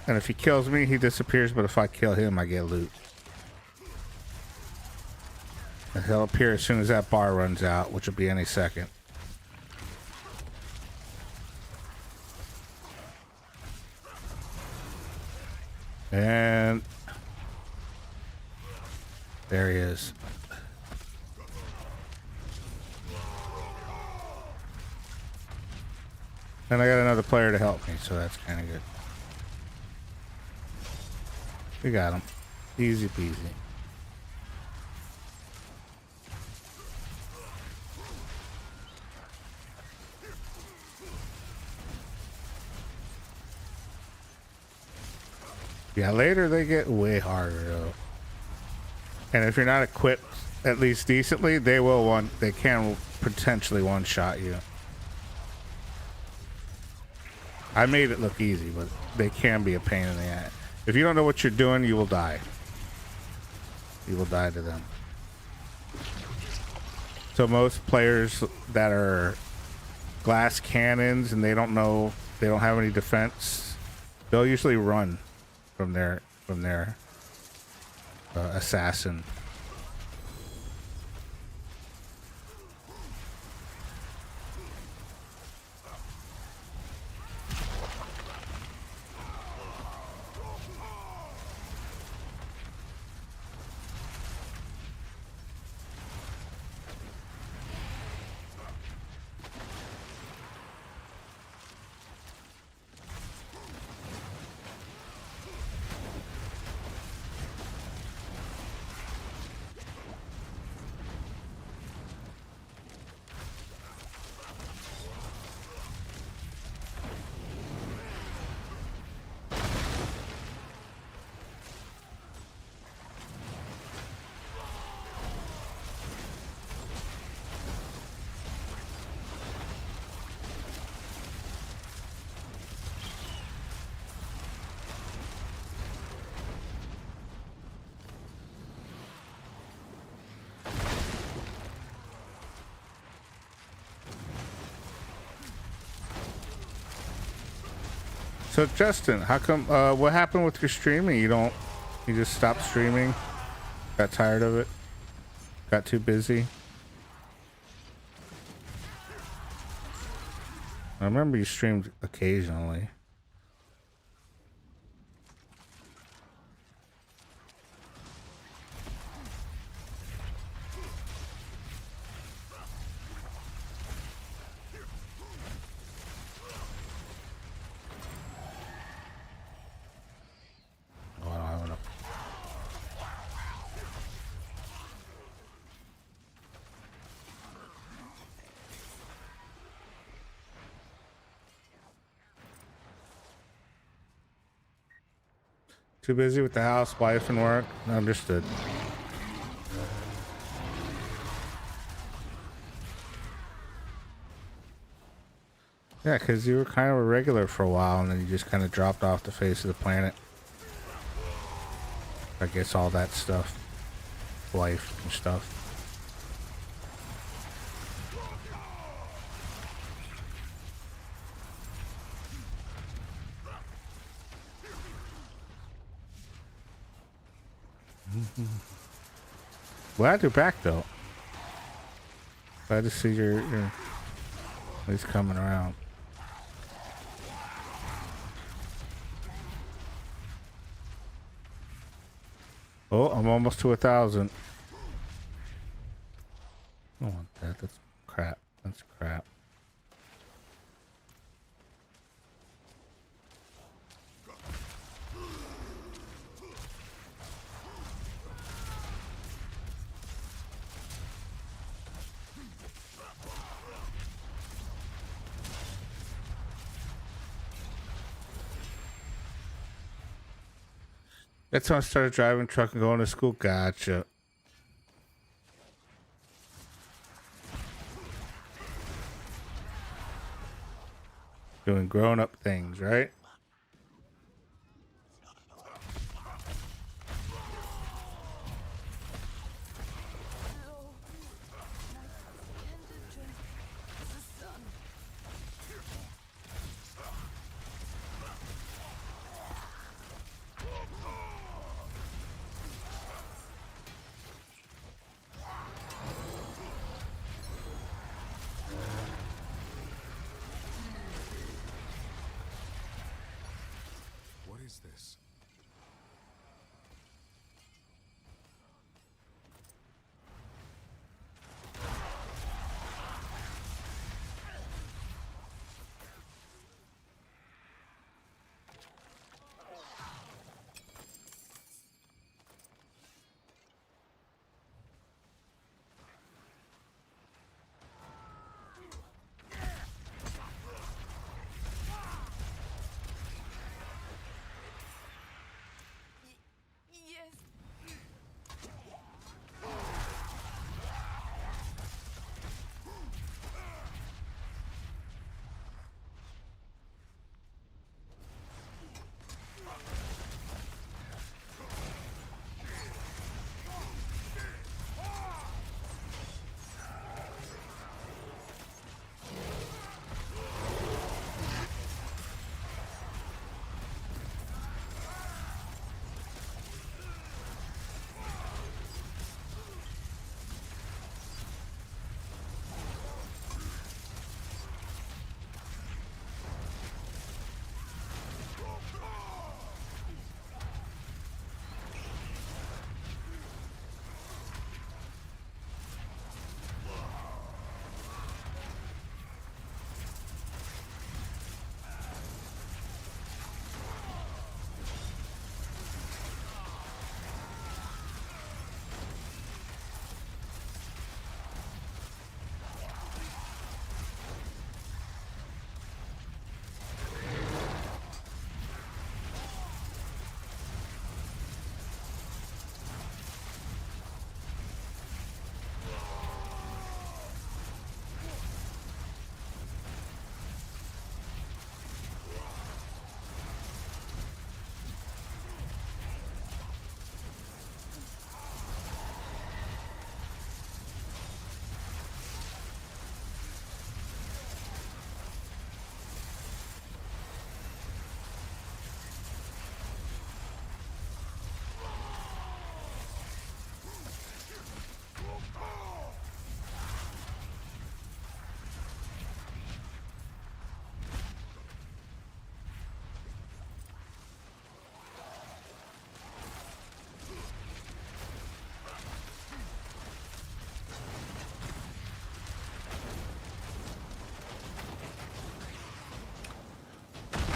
And if he kills me, he disappears. But if I kill him, I get loot. And he'll appear as soon as that bar runs out, which will be any second. And there he is. And I got another player to help me, so that's kind of good. We got him. Easy peasy. Yeah, later they get way harder though. And if you're not equipped at least decently, they can potentially one-shot you. I made it look easy, but they can be a pain in the ass. If you don't know what you're doing, you will die. You will die to them. So most players that are glass cannons and they don't have any defense, they'll usually run from their assassin. So Justin, how come? What happened with your streaming? You just stopped streaming? Got tired of it? Got too busy? I remember you streamed occasionally. Too busy with the house, wife, and work. Understood. Yeah, because you were kind of a regular for a while, and then you just kind of dropped off the face of the planet. I guess all that stuff. Life and stuff. Glad you're back though. Glad to see you're at least coming around. Oh, I'm almost to 1,000. I don't want that. That's crap. That's crap. That's when I started driving truck and going to school. Gotcha. Doing grown-up things, right? What is this?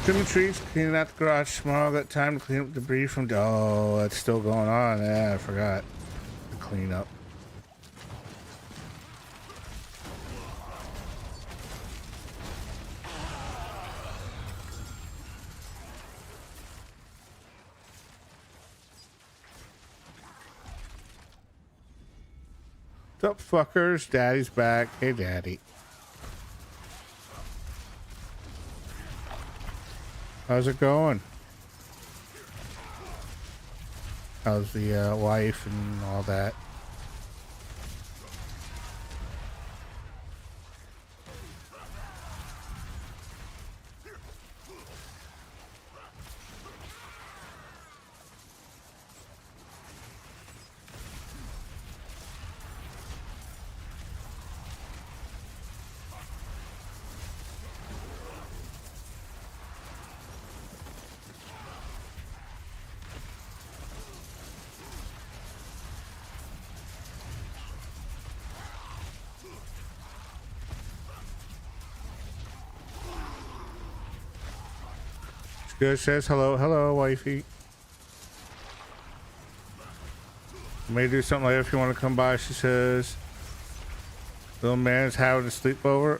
Trimming trees, cleaning out the garage tomorrow. Got time to clean up debris from. Oh, that's still going on. Yeah, I forgot to clean up. What's up, fuckers? Daddy's back. Hey, Daddy. How's it going? How's the wife and all that? Good says hello, hello, wifey. May do something later if you want to come by. She says, little man is having a sleepover.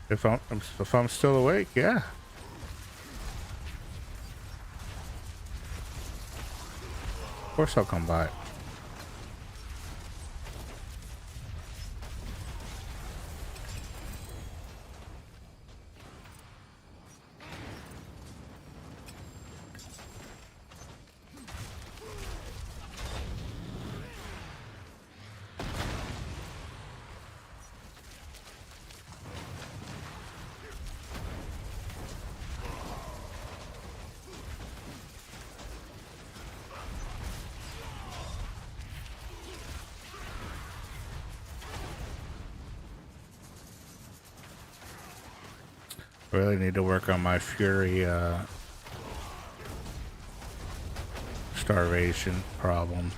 If I'm still awake, yeah. Of course I'll come by. Really need to work on my Fury starvation problem.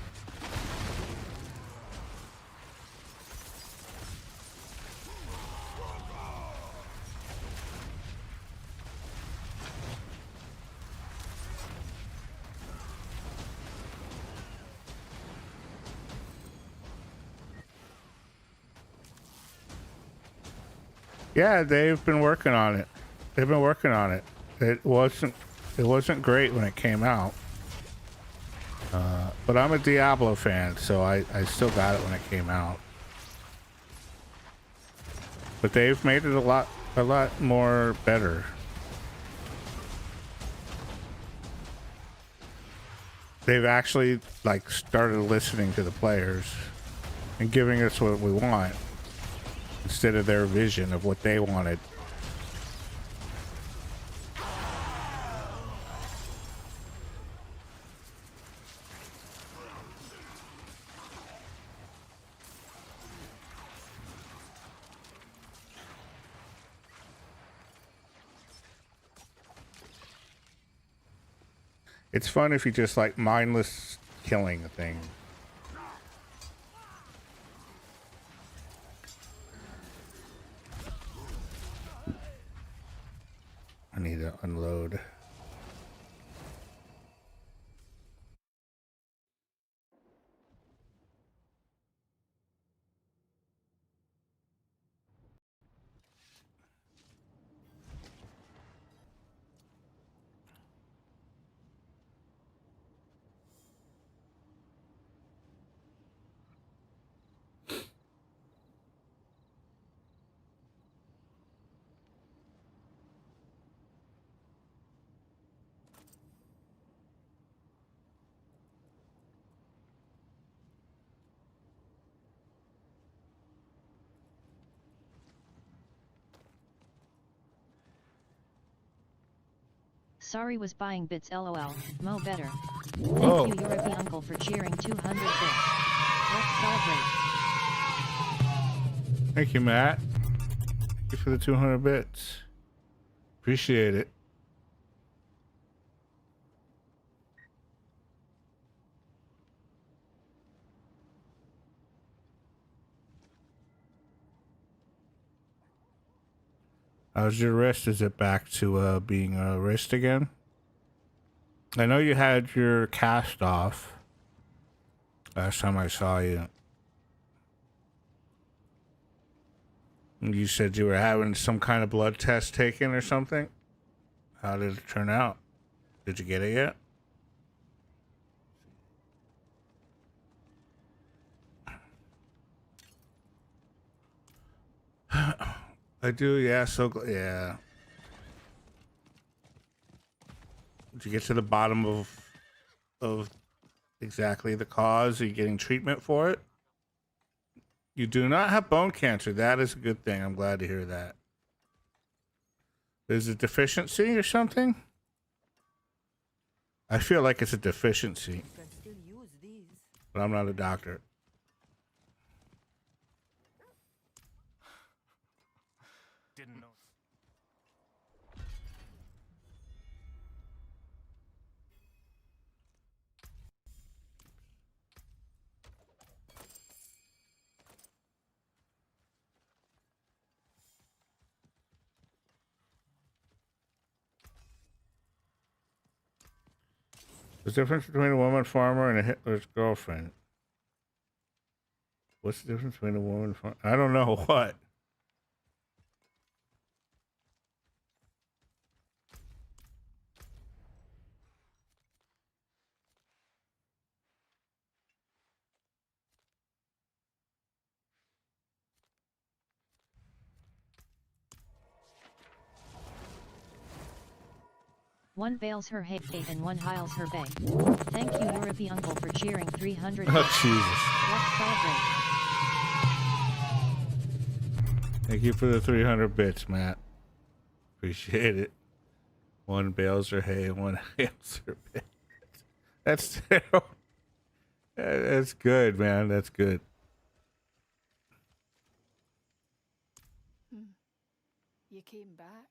Yeah, they've been working on it. They've been working on it. It wasn't great when it came out. But I'm a Diablo fan, so I still got it when it came out. But they've made it a lot more better. They've actually like started listening to the players and giving us what we want instead of their vision of what they wanted. It's fun if you just like mindless killing a thing. I need to unload. Sorry was buying bits lol, Mo better. Whoa. Thank you European uncle for cheering 200 bits. Let's celebrate. Thank you, Matt. Thank you for the 200 bits. Appreciate it. How's your wrist? Is it back to being a wrist again? I know you had your cast off last time I saw you. You said you were having some kind of blood test taken or something. How did it turn out? Did you get it yet? I do, yeah. Yeah. Did you get to the bottom of exactly the cause? Are you getting treatment for it? You do not have bone cancer. That is a good thing. I'm glad to hear that. Is it a deficiency or something? I feel like it's a deficiency, but I'm not a doctor. Didn't know. There's a difference between a woman farmer and a Hitler's girlfriend. What's the difference between a woman farmer? I don't know what. One bales her hay and one hiles her bay. Thank you European uncle for cheering 300 bits. Oh, Jesus. Let's celebrate. Thank you for the 300 bits, Matt. Appreciate it. One bales her hay and one hiles her bay. That's terrible. That's good, man. That's good. You came back?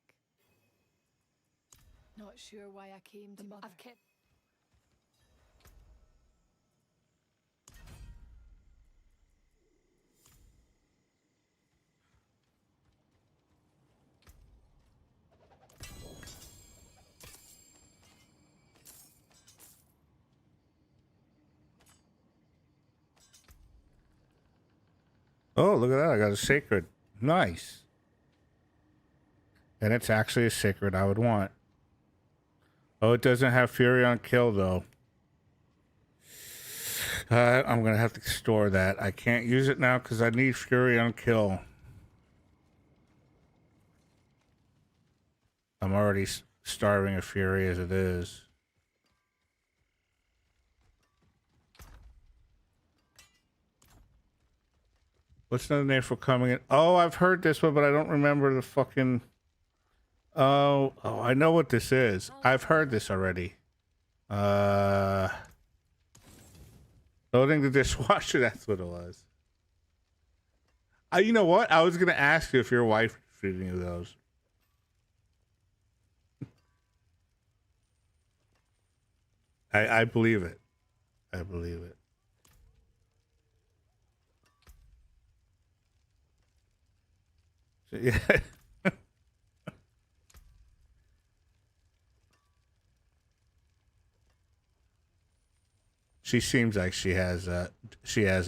Not sure why I came to I've kept. Oh, look at that. I got a sacred. Nice. And it's actually a sacred I would want. Oh, it doesn't have Fury on Kill, though. I'm going to have to store that. I can't use it now because I need Fury on Kill. I'm already starving of Fury as it is. What's another name for coming in? Oh, I've heard this one, but I don't remember the fucking... Oh, I know what this is. I've heard this already. Loading the dishwasher, that's what it was. You know what? I was going to ask you if your wife is feeding you those. I believe it. I believe it. Yeah. She seems like she has a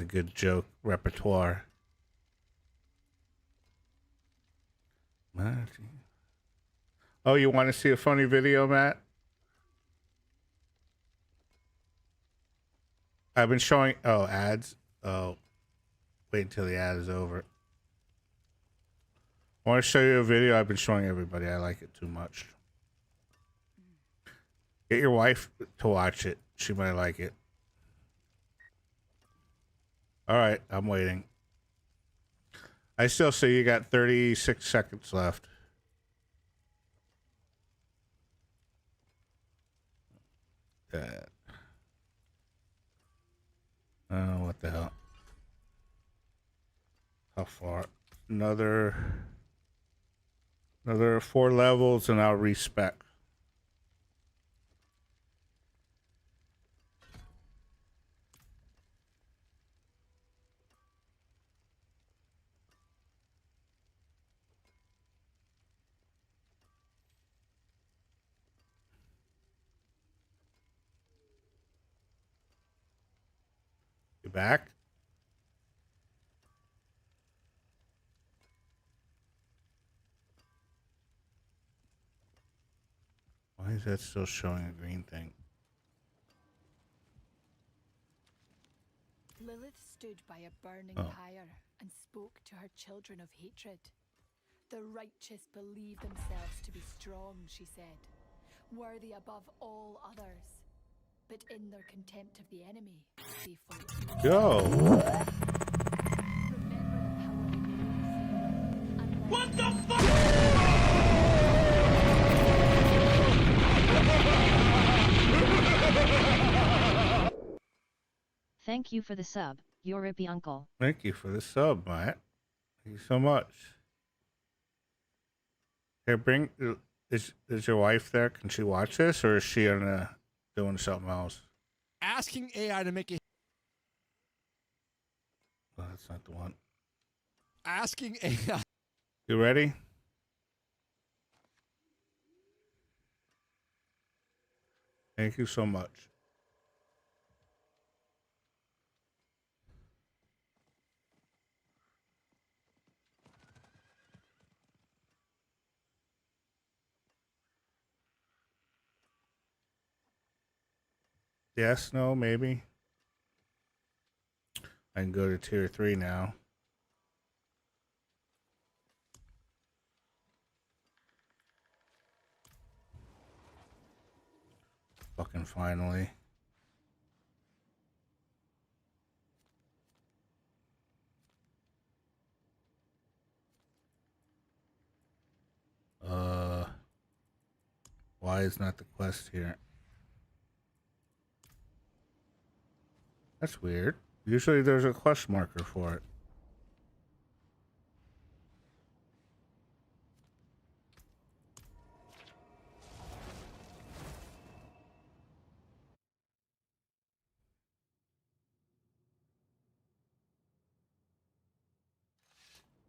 good joke repertoire. Oh, you want to see a funny video, Matt? I've been showing ads. Oh, wait until the ad is over. I want to show you a video I've been showing everybody. I like it too much. Get your wife to watch it. She might like it. All right, I'm waiting. I still see you got 36 seconds left. That. Oh, what the hell? How far? Another 4 levels and I'll respec. You back? Why is that still showing a green thing? Lilith stood by a burning pyre and spoke to her children of hatred. The righteous believe themselves to be strong, she said, worthy above all others. But in their contempt of the enemy, they fought. Yo! What the fuck? Thank you for the sub, your Rippy uncle. Thank you for the sub, Matt. Thank you so much. Here, bring... Is your wife there? Can she watch this, or is she doing something else? Asking AI to make a... Oh, that's not the one. Asking AI... You ready? Thank you so much. Yes, no, maybe. I can go to tier 3 now. Fucking finally. Why is not the quest here? That's weird. Usually there's a quest marker for it.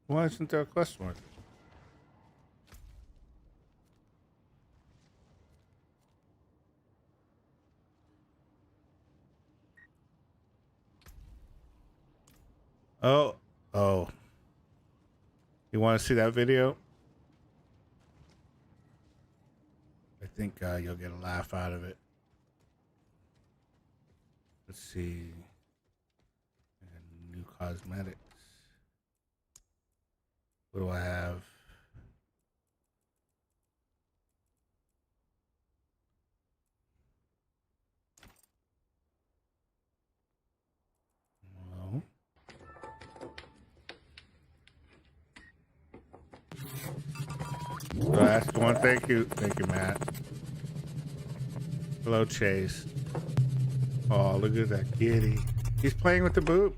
Why isn't there a quest marker? Oh, oh. You want to see that video? I think you'll get a laugh out of it. Let's see. New cosmetics. What do I have? No. Last one. Thank you, Matt. Hello, Chase. Oh, look at that kitty. He's playing with the boobs.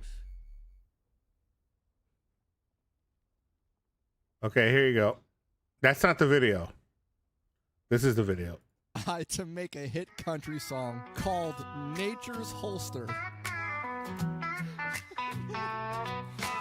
Okay, here you go. That's not the video. This is the video. To make a hit country song called Nature's Holster.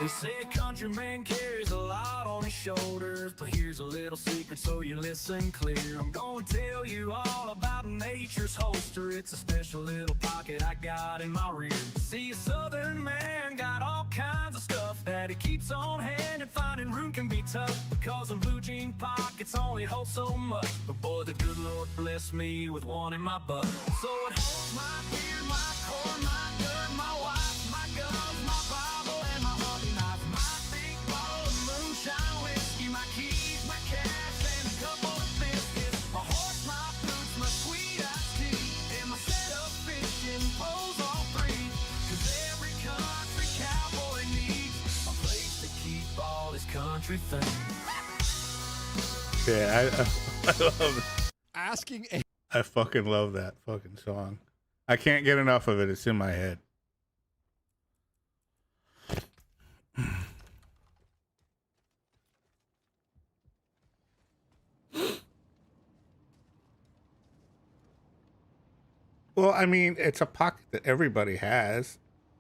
They say a countryman carries a lot on his shoulders, but here's a little secret so you listen clear. I'm gonna tell you all about nature's holster. It's a special little pocket I got in my rear. See, a southern man got all kinds of stuff that he keeps on hand, and finding room can be tough because them blue jean pockets only hold so much. But boy, the good Lord blessed me with one in my butt. So it holds my beer, my corn, my dirt, my wife, my guns, my Bible, and my hunting knife, my big bottle of moonshine whiskey, my keys, my cash, and a couple of biscuits, my horse, my boots, my sweet iced tea, and my set of fishing poles, all three. 'Cause every country cowboy needs a place to keep all his country things. Yeah, I love it. Asking I fucking love that fucking song. I can't get enough of it. It's in my head. Well, I mean, it's a pocket that everybody has.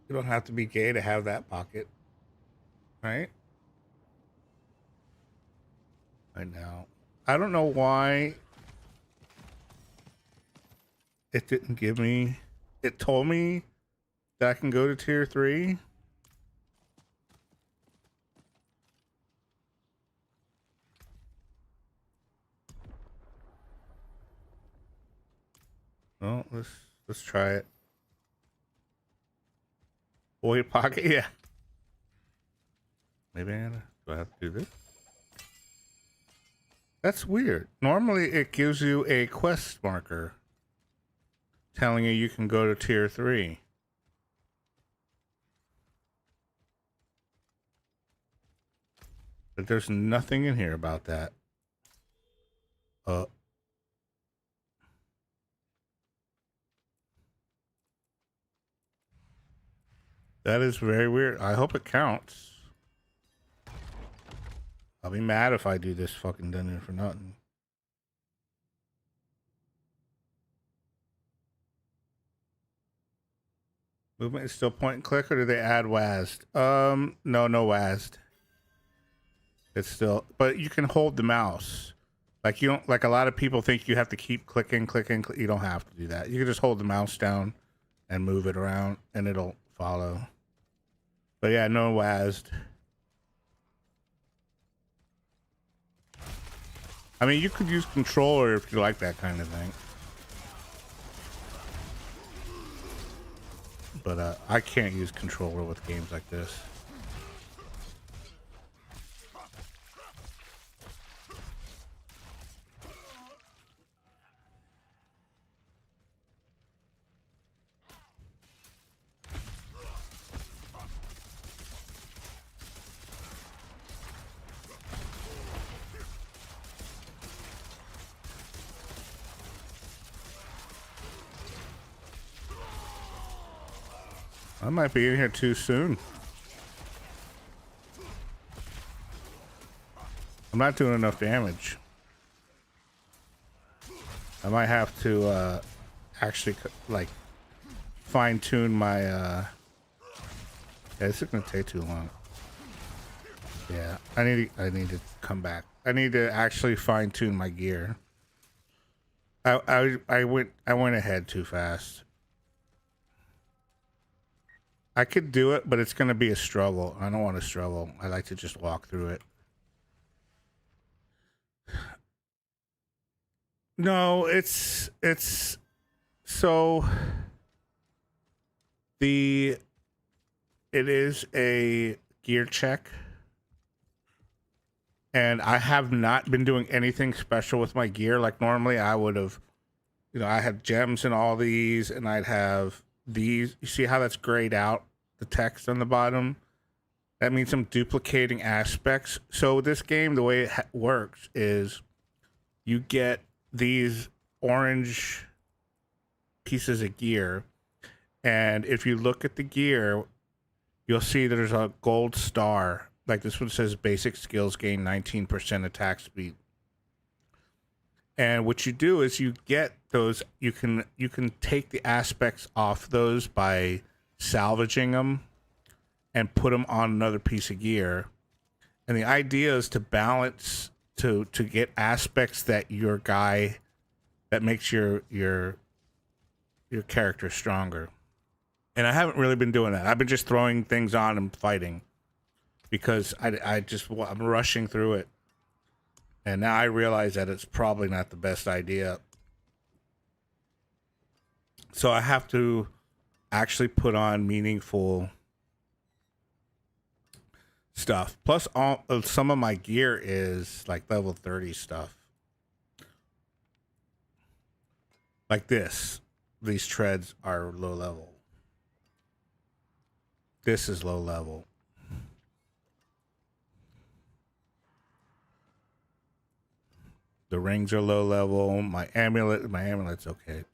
You don't have to be gay to have that pocket, right? I know. I don't know why it didn't give me. It told me that I can go to tier 3. Well, let's try it. Boy pocket, yeah. Maybe do I have to do this? That's weird. Normally it gives you a quest marker telling you can go to tier 3. But there's nothing in here about that. That is very weird. I hope it counts. I'll be mad if I do this fucking dungeon for nothing. Movement is still point and click, or do they add WASD? No WASD. It's still, but you can hold the mouse. Like you don't, like a lot of people think you have to keep clicking. You don't have to do that. You can just hold the mouse down and move it around and it'll follow. But yeah, no WASD. I mean, you could use controller if you like that kind of thing. But I can't use controller with games like this. I might be in here too soon. I'm not doing enough damage. I might have to actually like fine tune my yeah, this is gonna take too long. Yeah, I need to come back. I need to actually fine tune my gear. I went ahead too fast. I could do it, but it's gonna be a struggle. I don't want to struggle. I like to just walk through it. No, it's so it is a gear check. And I have not been doing anything special with my gear. Like normally I would have, I have gems in all these and I'd have these. You see how that's grayed out, the text on the bottom? That means I'm duplicating aspects. So this game, the way it works is you get these orange pieces of gear. And if you look at the gear, you'll see there's a gold star. Like this one says basic skills gain 19% attack speed. And what you do is you get those, you can take the aspects off those by salvaging them and put them on another piece of gear. And the idea is to balance, to get aspects that your guy, that makes your character stronger. And I haven't really been doing that. I've been just throwing things on and fighting. Because I'm rushing through it. And now I realize that it's probably not the best idea. So I have to actually put on meaningful stuff. Plus, some of my gear is like level 30 stuff. Like this. These treads are low level. This is low level. The rings are low level. My amulet's okay.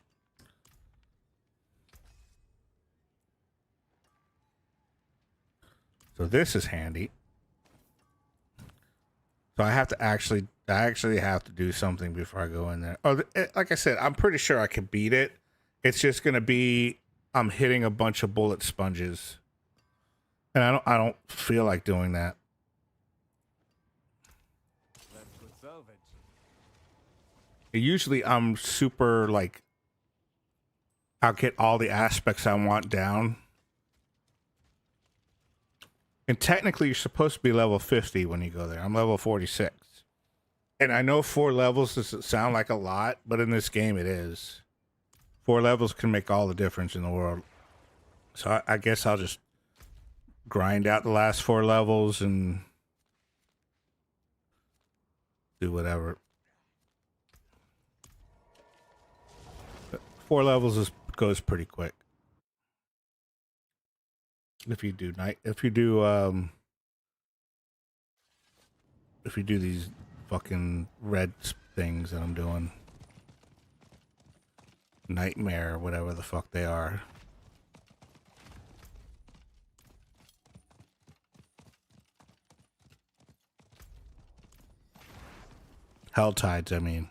So this is handy. So I actually have to do something before I go in there. Oh, like I said, I'm pretty sure I can beat it. It's just gonna be I'm hitting a bunch of bullet sponges, and I don't feel like doing that. Usually I'm super like I'll get all the aspects I want down. And technically you're supposed to be level 50 when you go there. I'm level 46. And I know 4 levels doesn't sound like a lot, but in this game it is. 4 levels can make all the difference in the world. So I guess I'll just grind out the last 4 levels and do whatever. 4 levels goes pretty quick. If you do these fucking red things that I'm doing. Nightmare, whatever the fuck they are. Hell tides, I mean.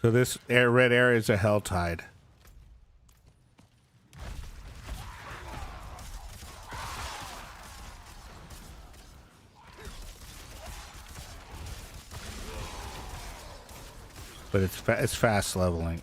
So this red area is a hell tide. But it's fast leveling.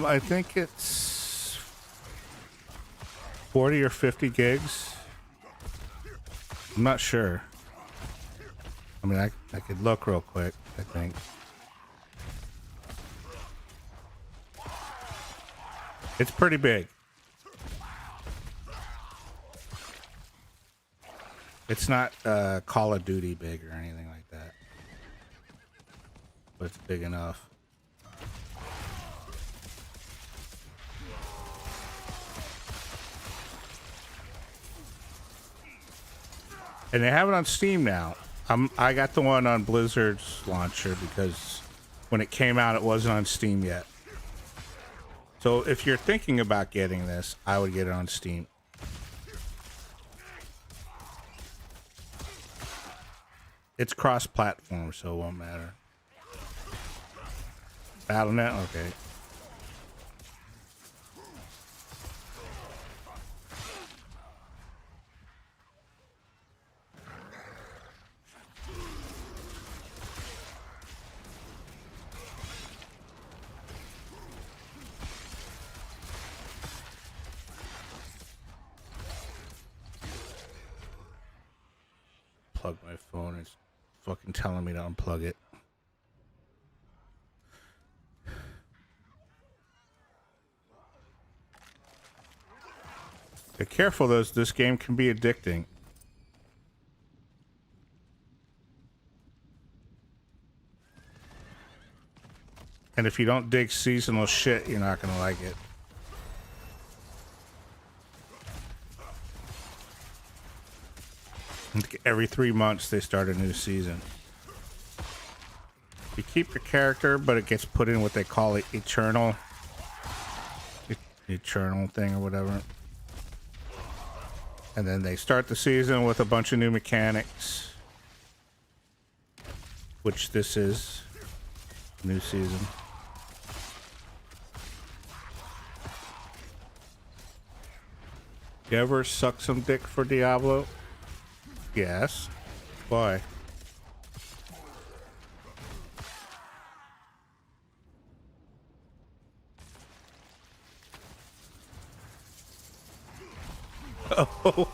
I think it's 40 or 50 gigs. I'm not sure. I mean, I could look real quick, I think. It's pretty big. It's not Call of Duty big or anything like that. But it's big enough. And they have it on Steam now. I got the one on Blizzard's launcher because when it came out, it wasn't on Steam yet. So if you're thinking about getting this, I would get it on Steam. It's cross-platform, so it won't matter. Battle.net? Okay. Plug my phone. It's fucking telling me to unplug it. Be careful, this game can be addicting. And if you don't dig seasonal shit, you're not gonna like it. Every 3 months they start a new season. You keep your character, but it gets put in what they call it eternal thing or whatever. And then they start the season with a bunch of new mechanics, which this is new season. You ever suck some dick for Diablo? Yes. Why? Oh.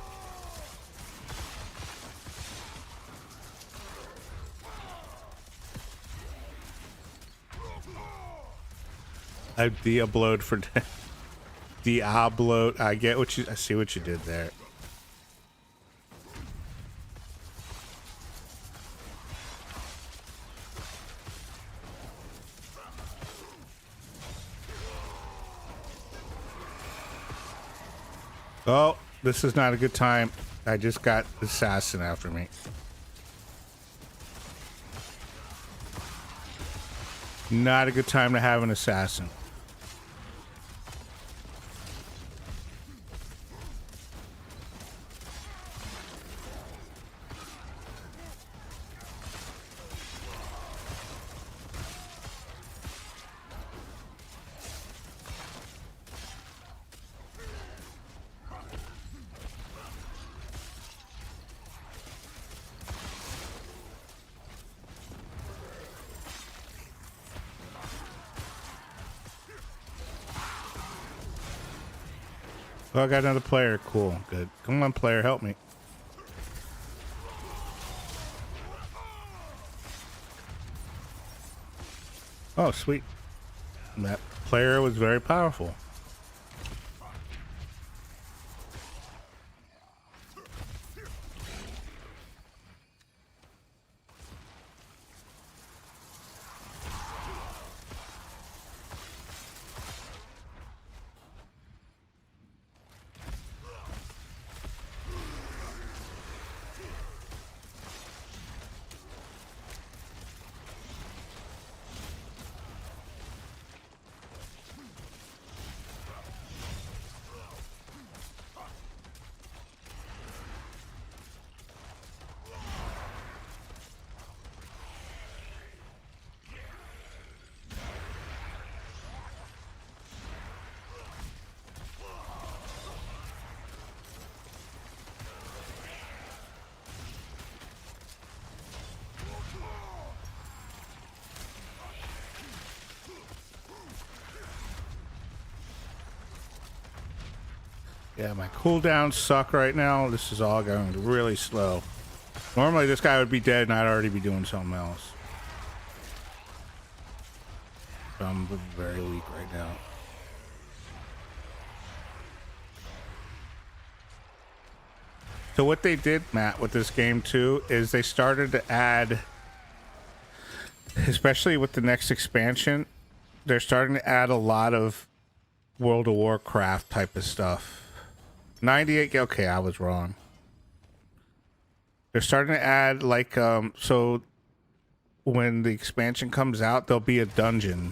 I Diabloed for Diablo. I get what I see what you did there. Oh, this is not a good time. I just got assassin after me. Not a good time to have an assassin. Oh, I got another player. Cool. Good. Come on, player. Help me. Oh, sweet. That player was very powerful. Yeah, my cooldowns suck right now. This is all going really slow. Normally this guy would be dead and I'd already be doing something else. I'm very weak right now. So what they did, Matt, with this game too, is they started to add, especially with the next expansion, they're starting to add a lot of World of Warcraft type of stuff. 98, okay, I was wrong. They're starting to add like, so when the expansion comes out, there'll be a dungeon,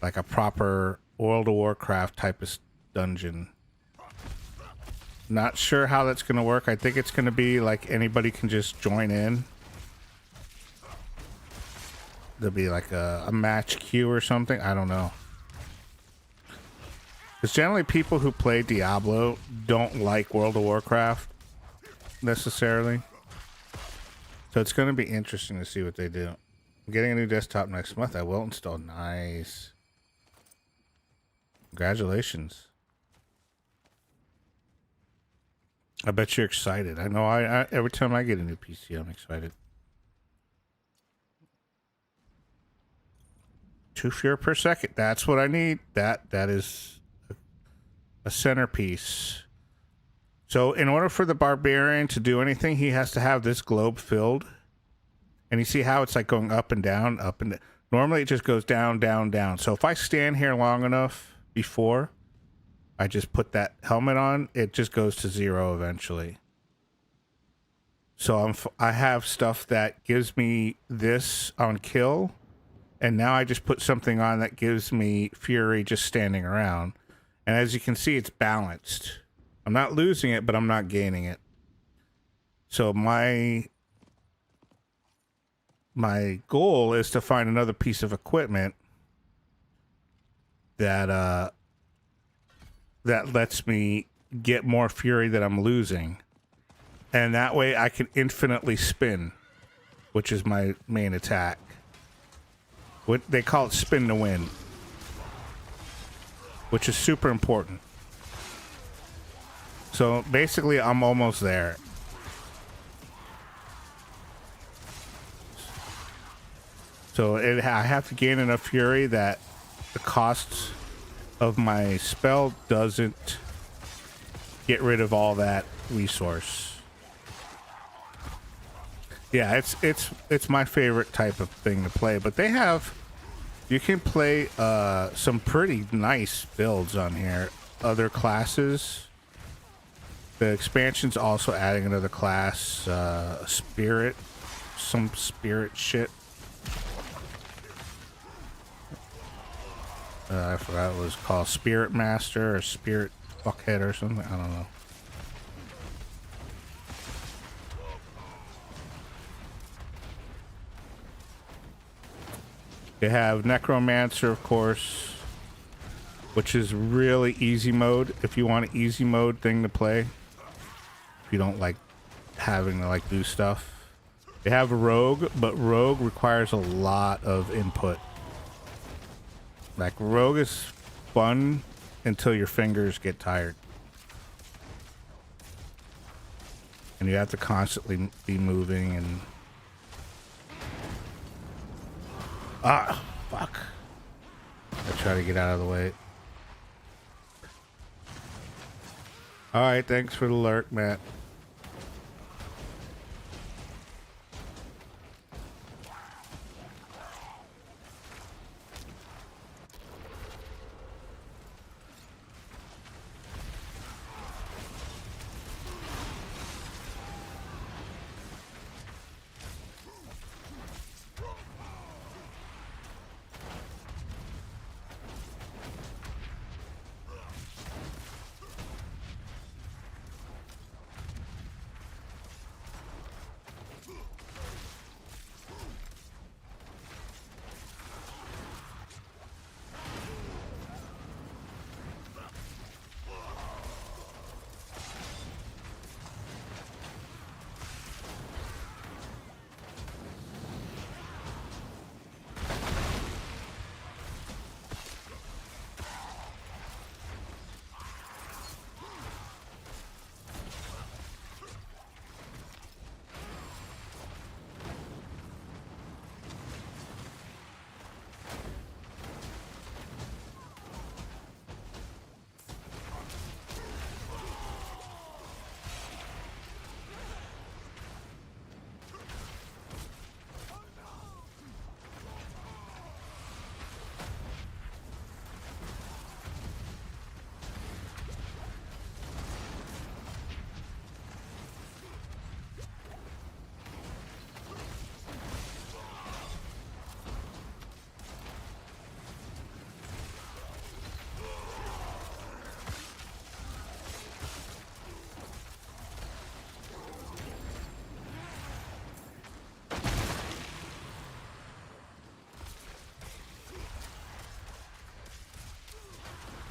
like a proper World of Warcraft type of dungeon. Not sure how that's going to work. I think it's going to be like anybody can just join in. There'll be like a match queue or something. I don't know. Because generally people who play Diablo don't like World of Warcraft necessarily. So it's going to be interesting to see what they do. I'm getting a new desktop next month. I will install. Nice. Congratulations. I bet you're excited. I know I every time I get a new PC, I'm excited. 2 Fury per second. That's what I need. That is a centerpiece. So in order for the barbarian to do anything, he has to have this globe filled. And you see how it's like going up and down, up and down. Normally it just goes down, down, down. So if I stand here long enough before I just put that helmet on, it just goes to 0 eventually. So I have stuff that gives me this on kill, and now I just put something on that gives me fury just standing around. And as you can see, it's balanced. I'm not losing it, but I'm not gaining it. So my goal is to find another piece of equipment that that lets me get more fury that I'm losing. And that way I can infinitely spin, which is my main attack. What they call it, spin to win, which is super important. So basically I'm almost there. So I have to gain enough fury that the cost of my spell doesn't get rid of all that resource. Yeah, it's my favorite type of thing to play. But you can play some pretty nice builds on here. Other classes. The expansion's also adding another class, spirit, some spirit shit. I forgot what it was called, Spirit Master or Spirit Fuckhead or something. I don't know. They have Necromancer, of course, which is really easy mode. If you want an easy mode thing to play, if you don't like having to like do stuff. They have Rogue, but Rogue requires a lot of input. Like, Rogue is fun until your fingers get tired. And you have to constantly be moving and... Ah, fuck. I try to get out of the way. Alright, thanks for the alert, Matt.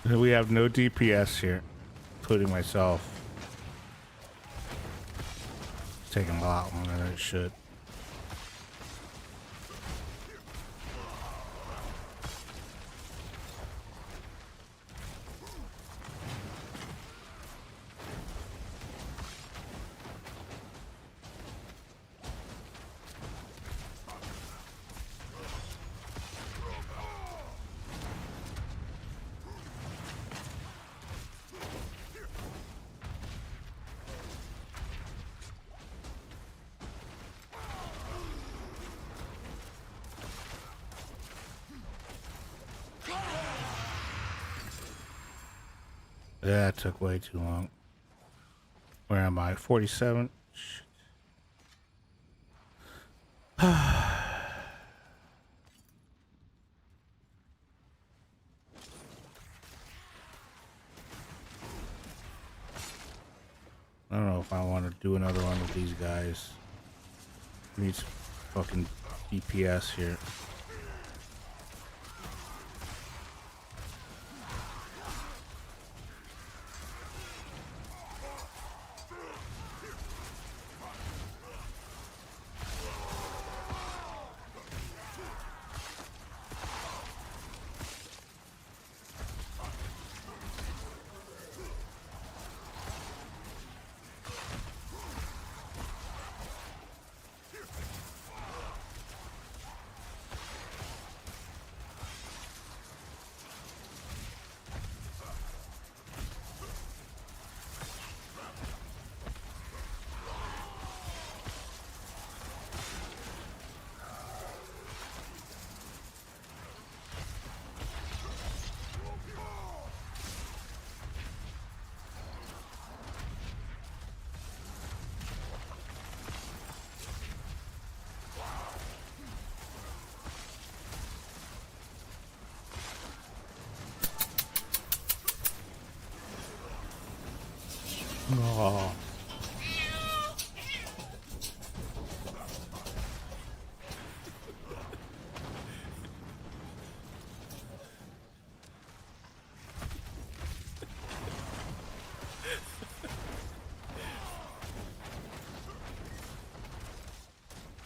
We have no DPS here, including myself. It's taking a lot longer than it should. That took way too long. Where am I? 47? Shit. I don't know if I want to do another one with these guys. Need some fucking DPS here. Oh.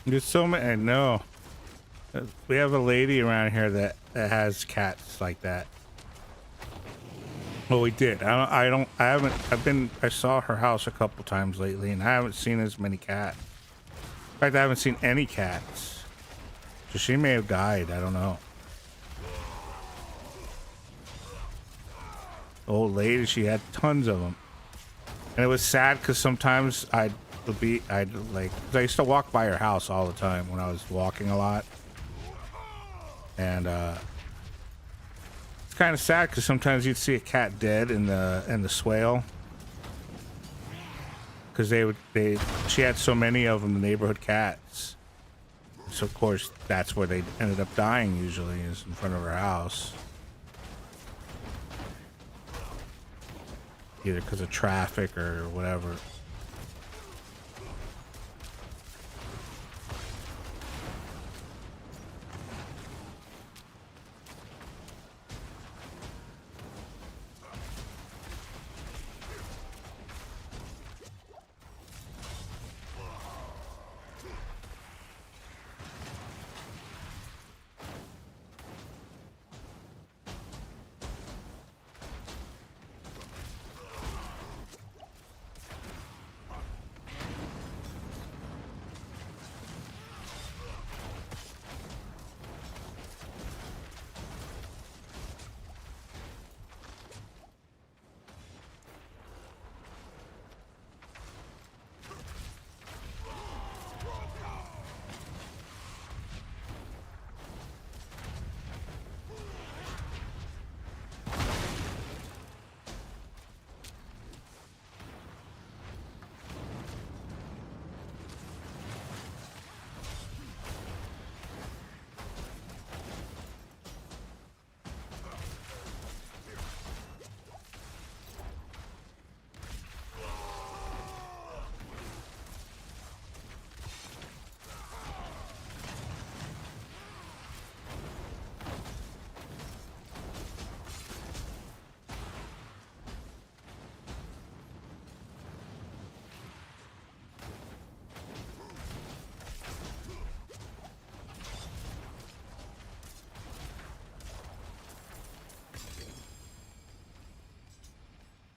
There's so many. I know. We have a lady around here that has cats like that. Well, we did. I saw her house a couple times lately, and I haven't seen as many cats. In fact, I haven't seen any cats. So she may have died. I don't know. Old lady, she had tons of them. And it was sad because sometimes I used to walk by her house all the time when I was walking a lot. And, it's kind of sad because sometimes you'd see a cat dead in the swale because she had so many of them, the neighborhood cats. So of course that's where they ended up dying. Usually is in front of her house, either because of traffic or whatever.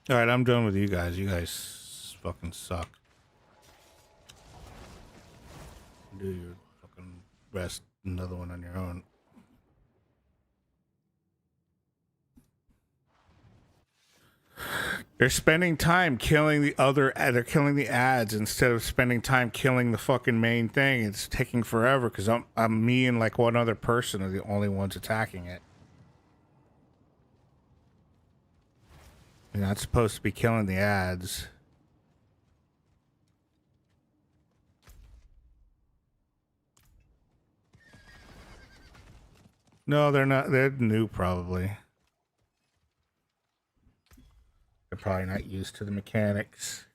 All right, I'm done with you guys. You guys fucking suck. Do your fucking rest. Another one on your own. They're spending time killing the other. They're killing the ads instead of spending time killing the fucking main thing. It's taking forever because I'm me and like one other person are the only ones attacking it. You're not supposed to be killing the ads. No, they're not. They're new, probably. They're probably not used to the mechanics.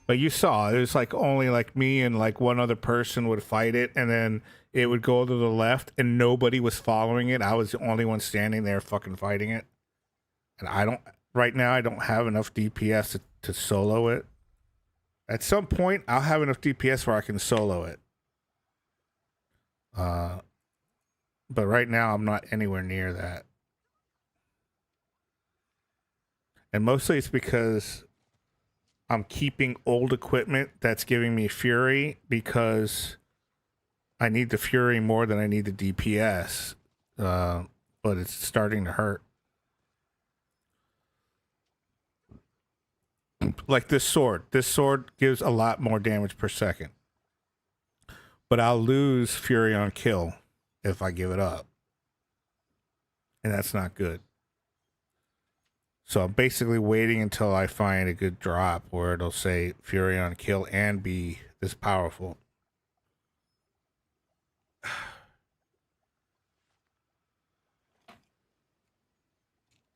But you saw, it was like only like me and like one other person would fight it, and then it would go to the left, and nobody was following it. I was the only one standing there fucking fighting it. And right now, I don't have enough DPS to solo it. At some point, I'll have enough DPS where I can solo it. But right now, I'm not anywhere near that. And mostly it's because I'm keeping old equipment that's giving me fury because I need the fury more than I need the DPS. But it's starting to hurt. Like this sword. This sword gives a lot more damage per second. But I'll lose fury on kill if I give it up. And that's not good. So I'm basically waiting until I find a good drop where it'll say fury on kill and be this powerful.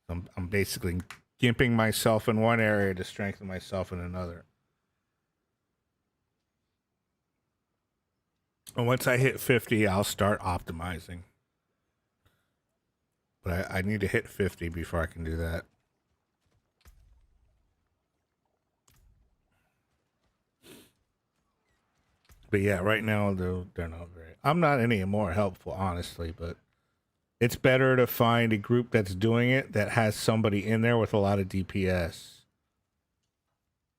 I'm basically gimping myself in one area to strengthen myself in another. And once I hit 50, I'll start optimizing. But I need to hit 50 before I can do that. But yeah, right now they're not very. I'm not any more helpful, honestly, but it's better to find a group that's doing it that has somebody in there with a lot of DPS.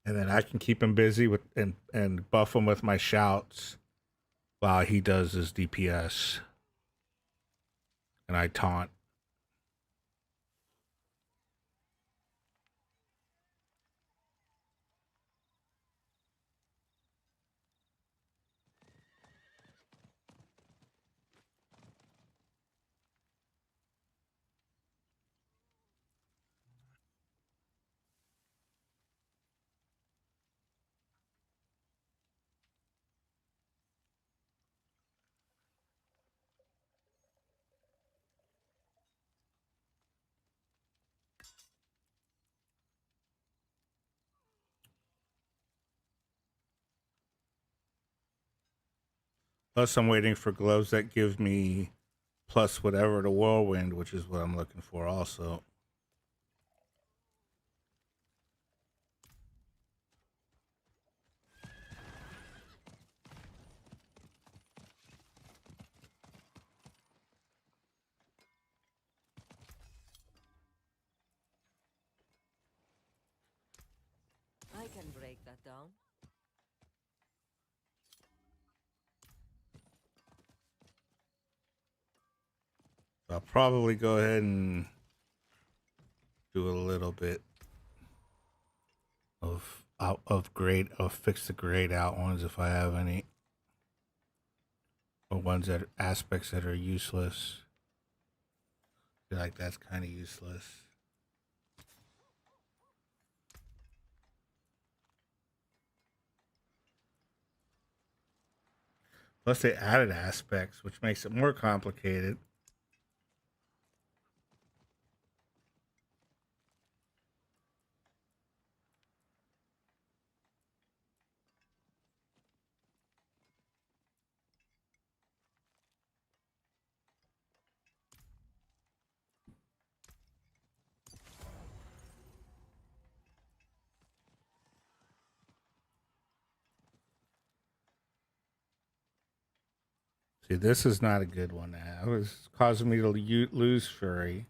And then I can keep him busy with and buff him with my shouts while he does his DPS. And I taunt. Plus, I'm waiting for gloves that give me plus whatever the whirlwind, which is what I'm looking for also. I can break that down. I'll probably go ahead and do a little bit of grade, of fix the grayed out ones if I have any, or ones that aspects that are useless. I feel like that's kind of useless. Plus they added aspects, which makes it more complicated. See, this is not a good one to have. It's causing me to lose fury.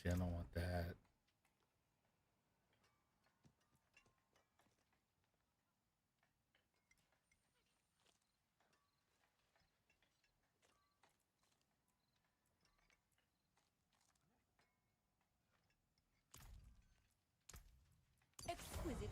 See, I don't want that. Exquisite.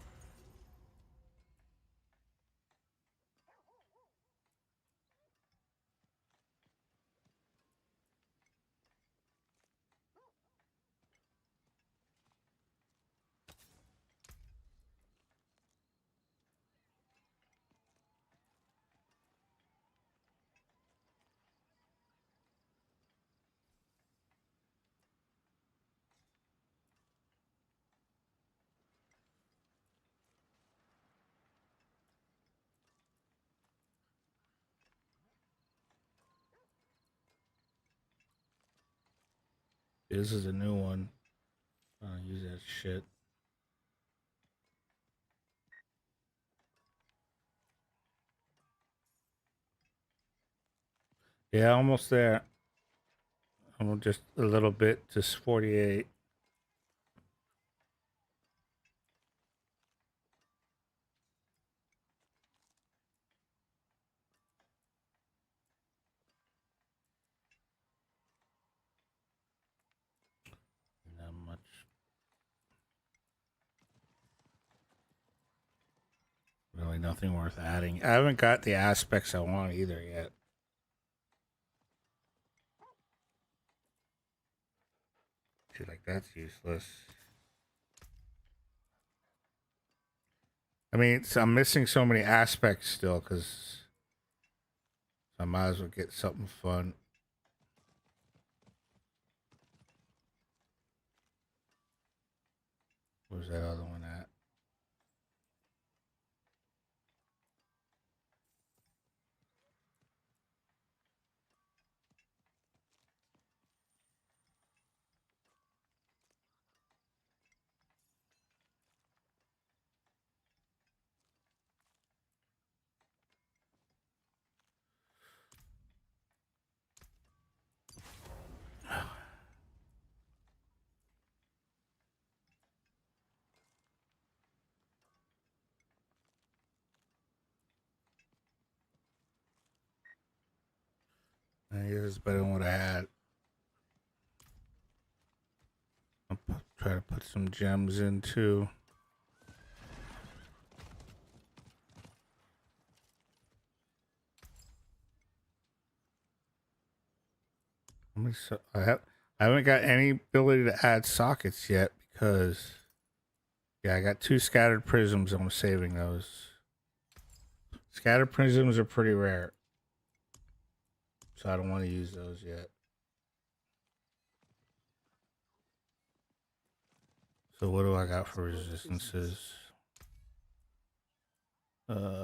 This is a new one. I'll use that shit. Yeah, almost there. I'm just a little bit, just 48. Not much. Really nothing worth adding. I haven't got the aspects I want either yet. See, like that's useless. I mean, I'm missing so many aspects still because I might as well get something fun. Where's that other one at? I guess it's better than what I had. I'll try to put some gems in too. I haven't got any ability to add sockets yet because I got 2 scattered prisms. I'm saving those. Scattered prisms are pretty rare, so I don't want to use those yet. So what do I got for resistances?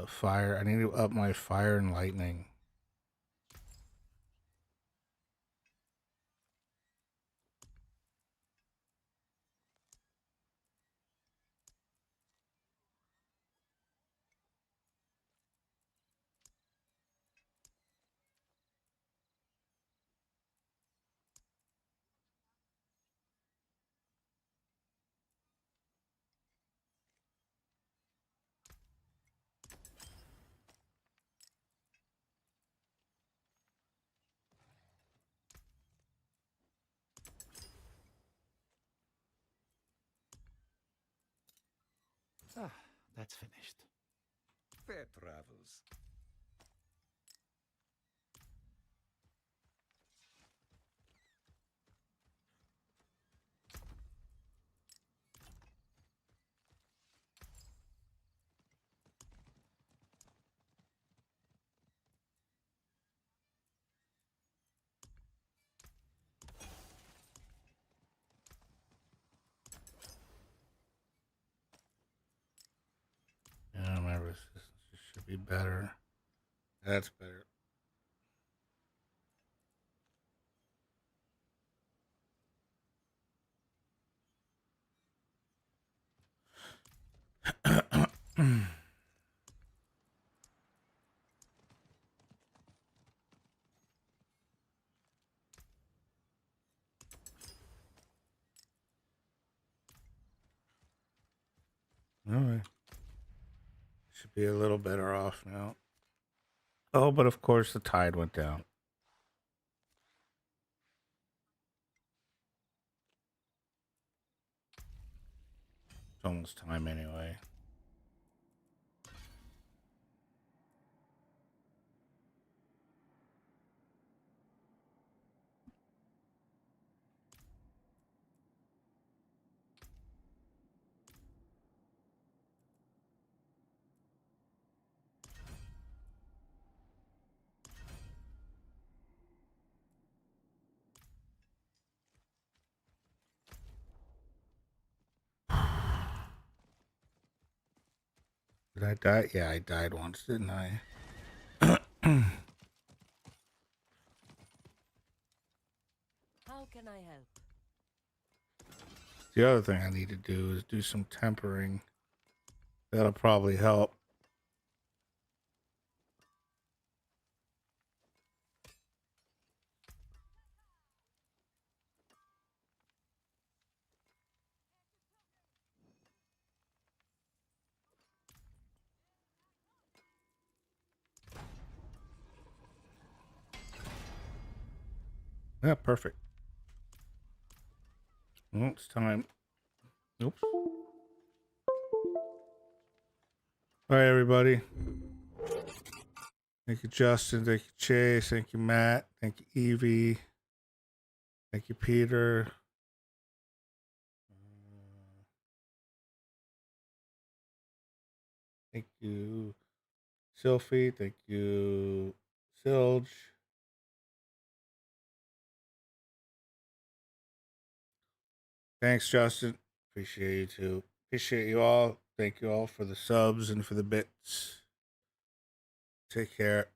Fire. I need to up my fire and lightning. Ah, that's finished. Fair travels. Yeah, my resistance should be better. That's better. Should be a little better off now. Oh, but of course the tide went down. It's almost time anyway. Did I die? Yeah, I died once, didn't I? How can I help? The other thing I need to do is do some tempering. That'll probably help. Yeah, perfect. Well, it's time. Oops. All right, everybody. Thank you, Justin. Thank you, Chase. Thank you, Matt. Thank you, Evie. Thank you, Peter. Thank you, Sylphie. Thank you, Silge. Thanks, Justin. Appreciate you too. Appreciate you all. Thank you all for the subs and for the bits. Take care.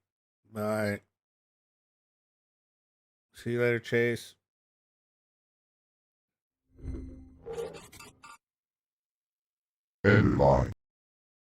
Bye. See you later, Chase. End line.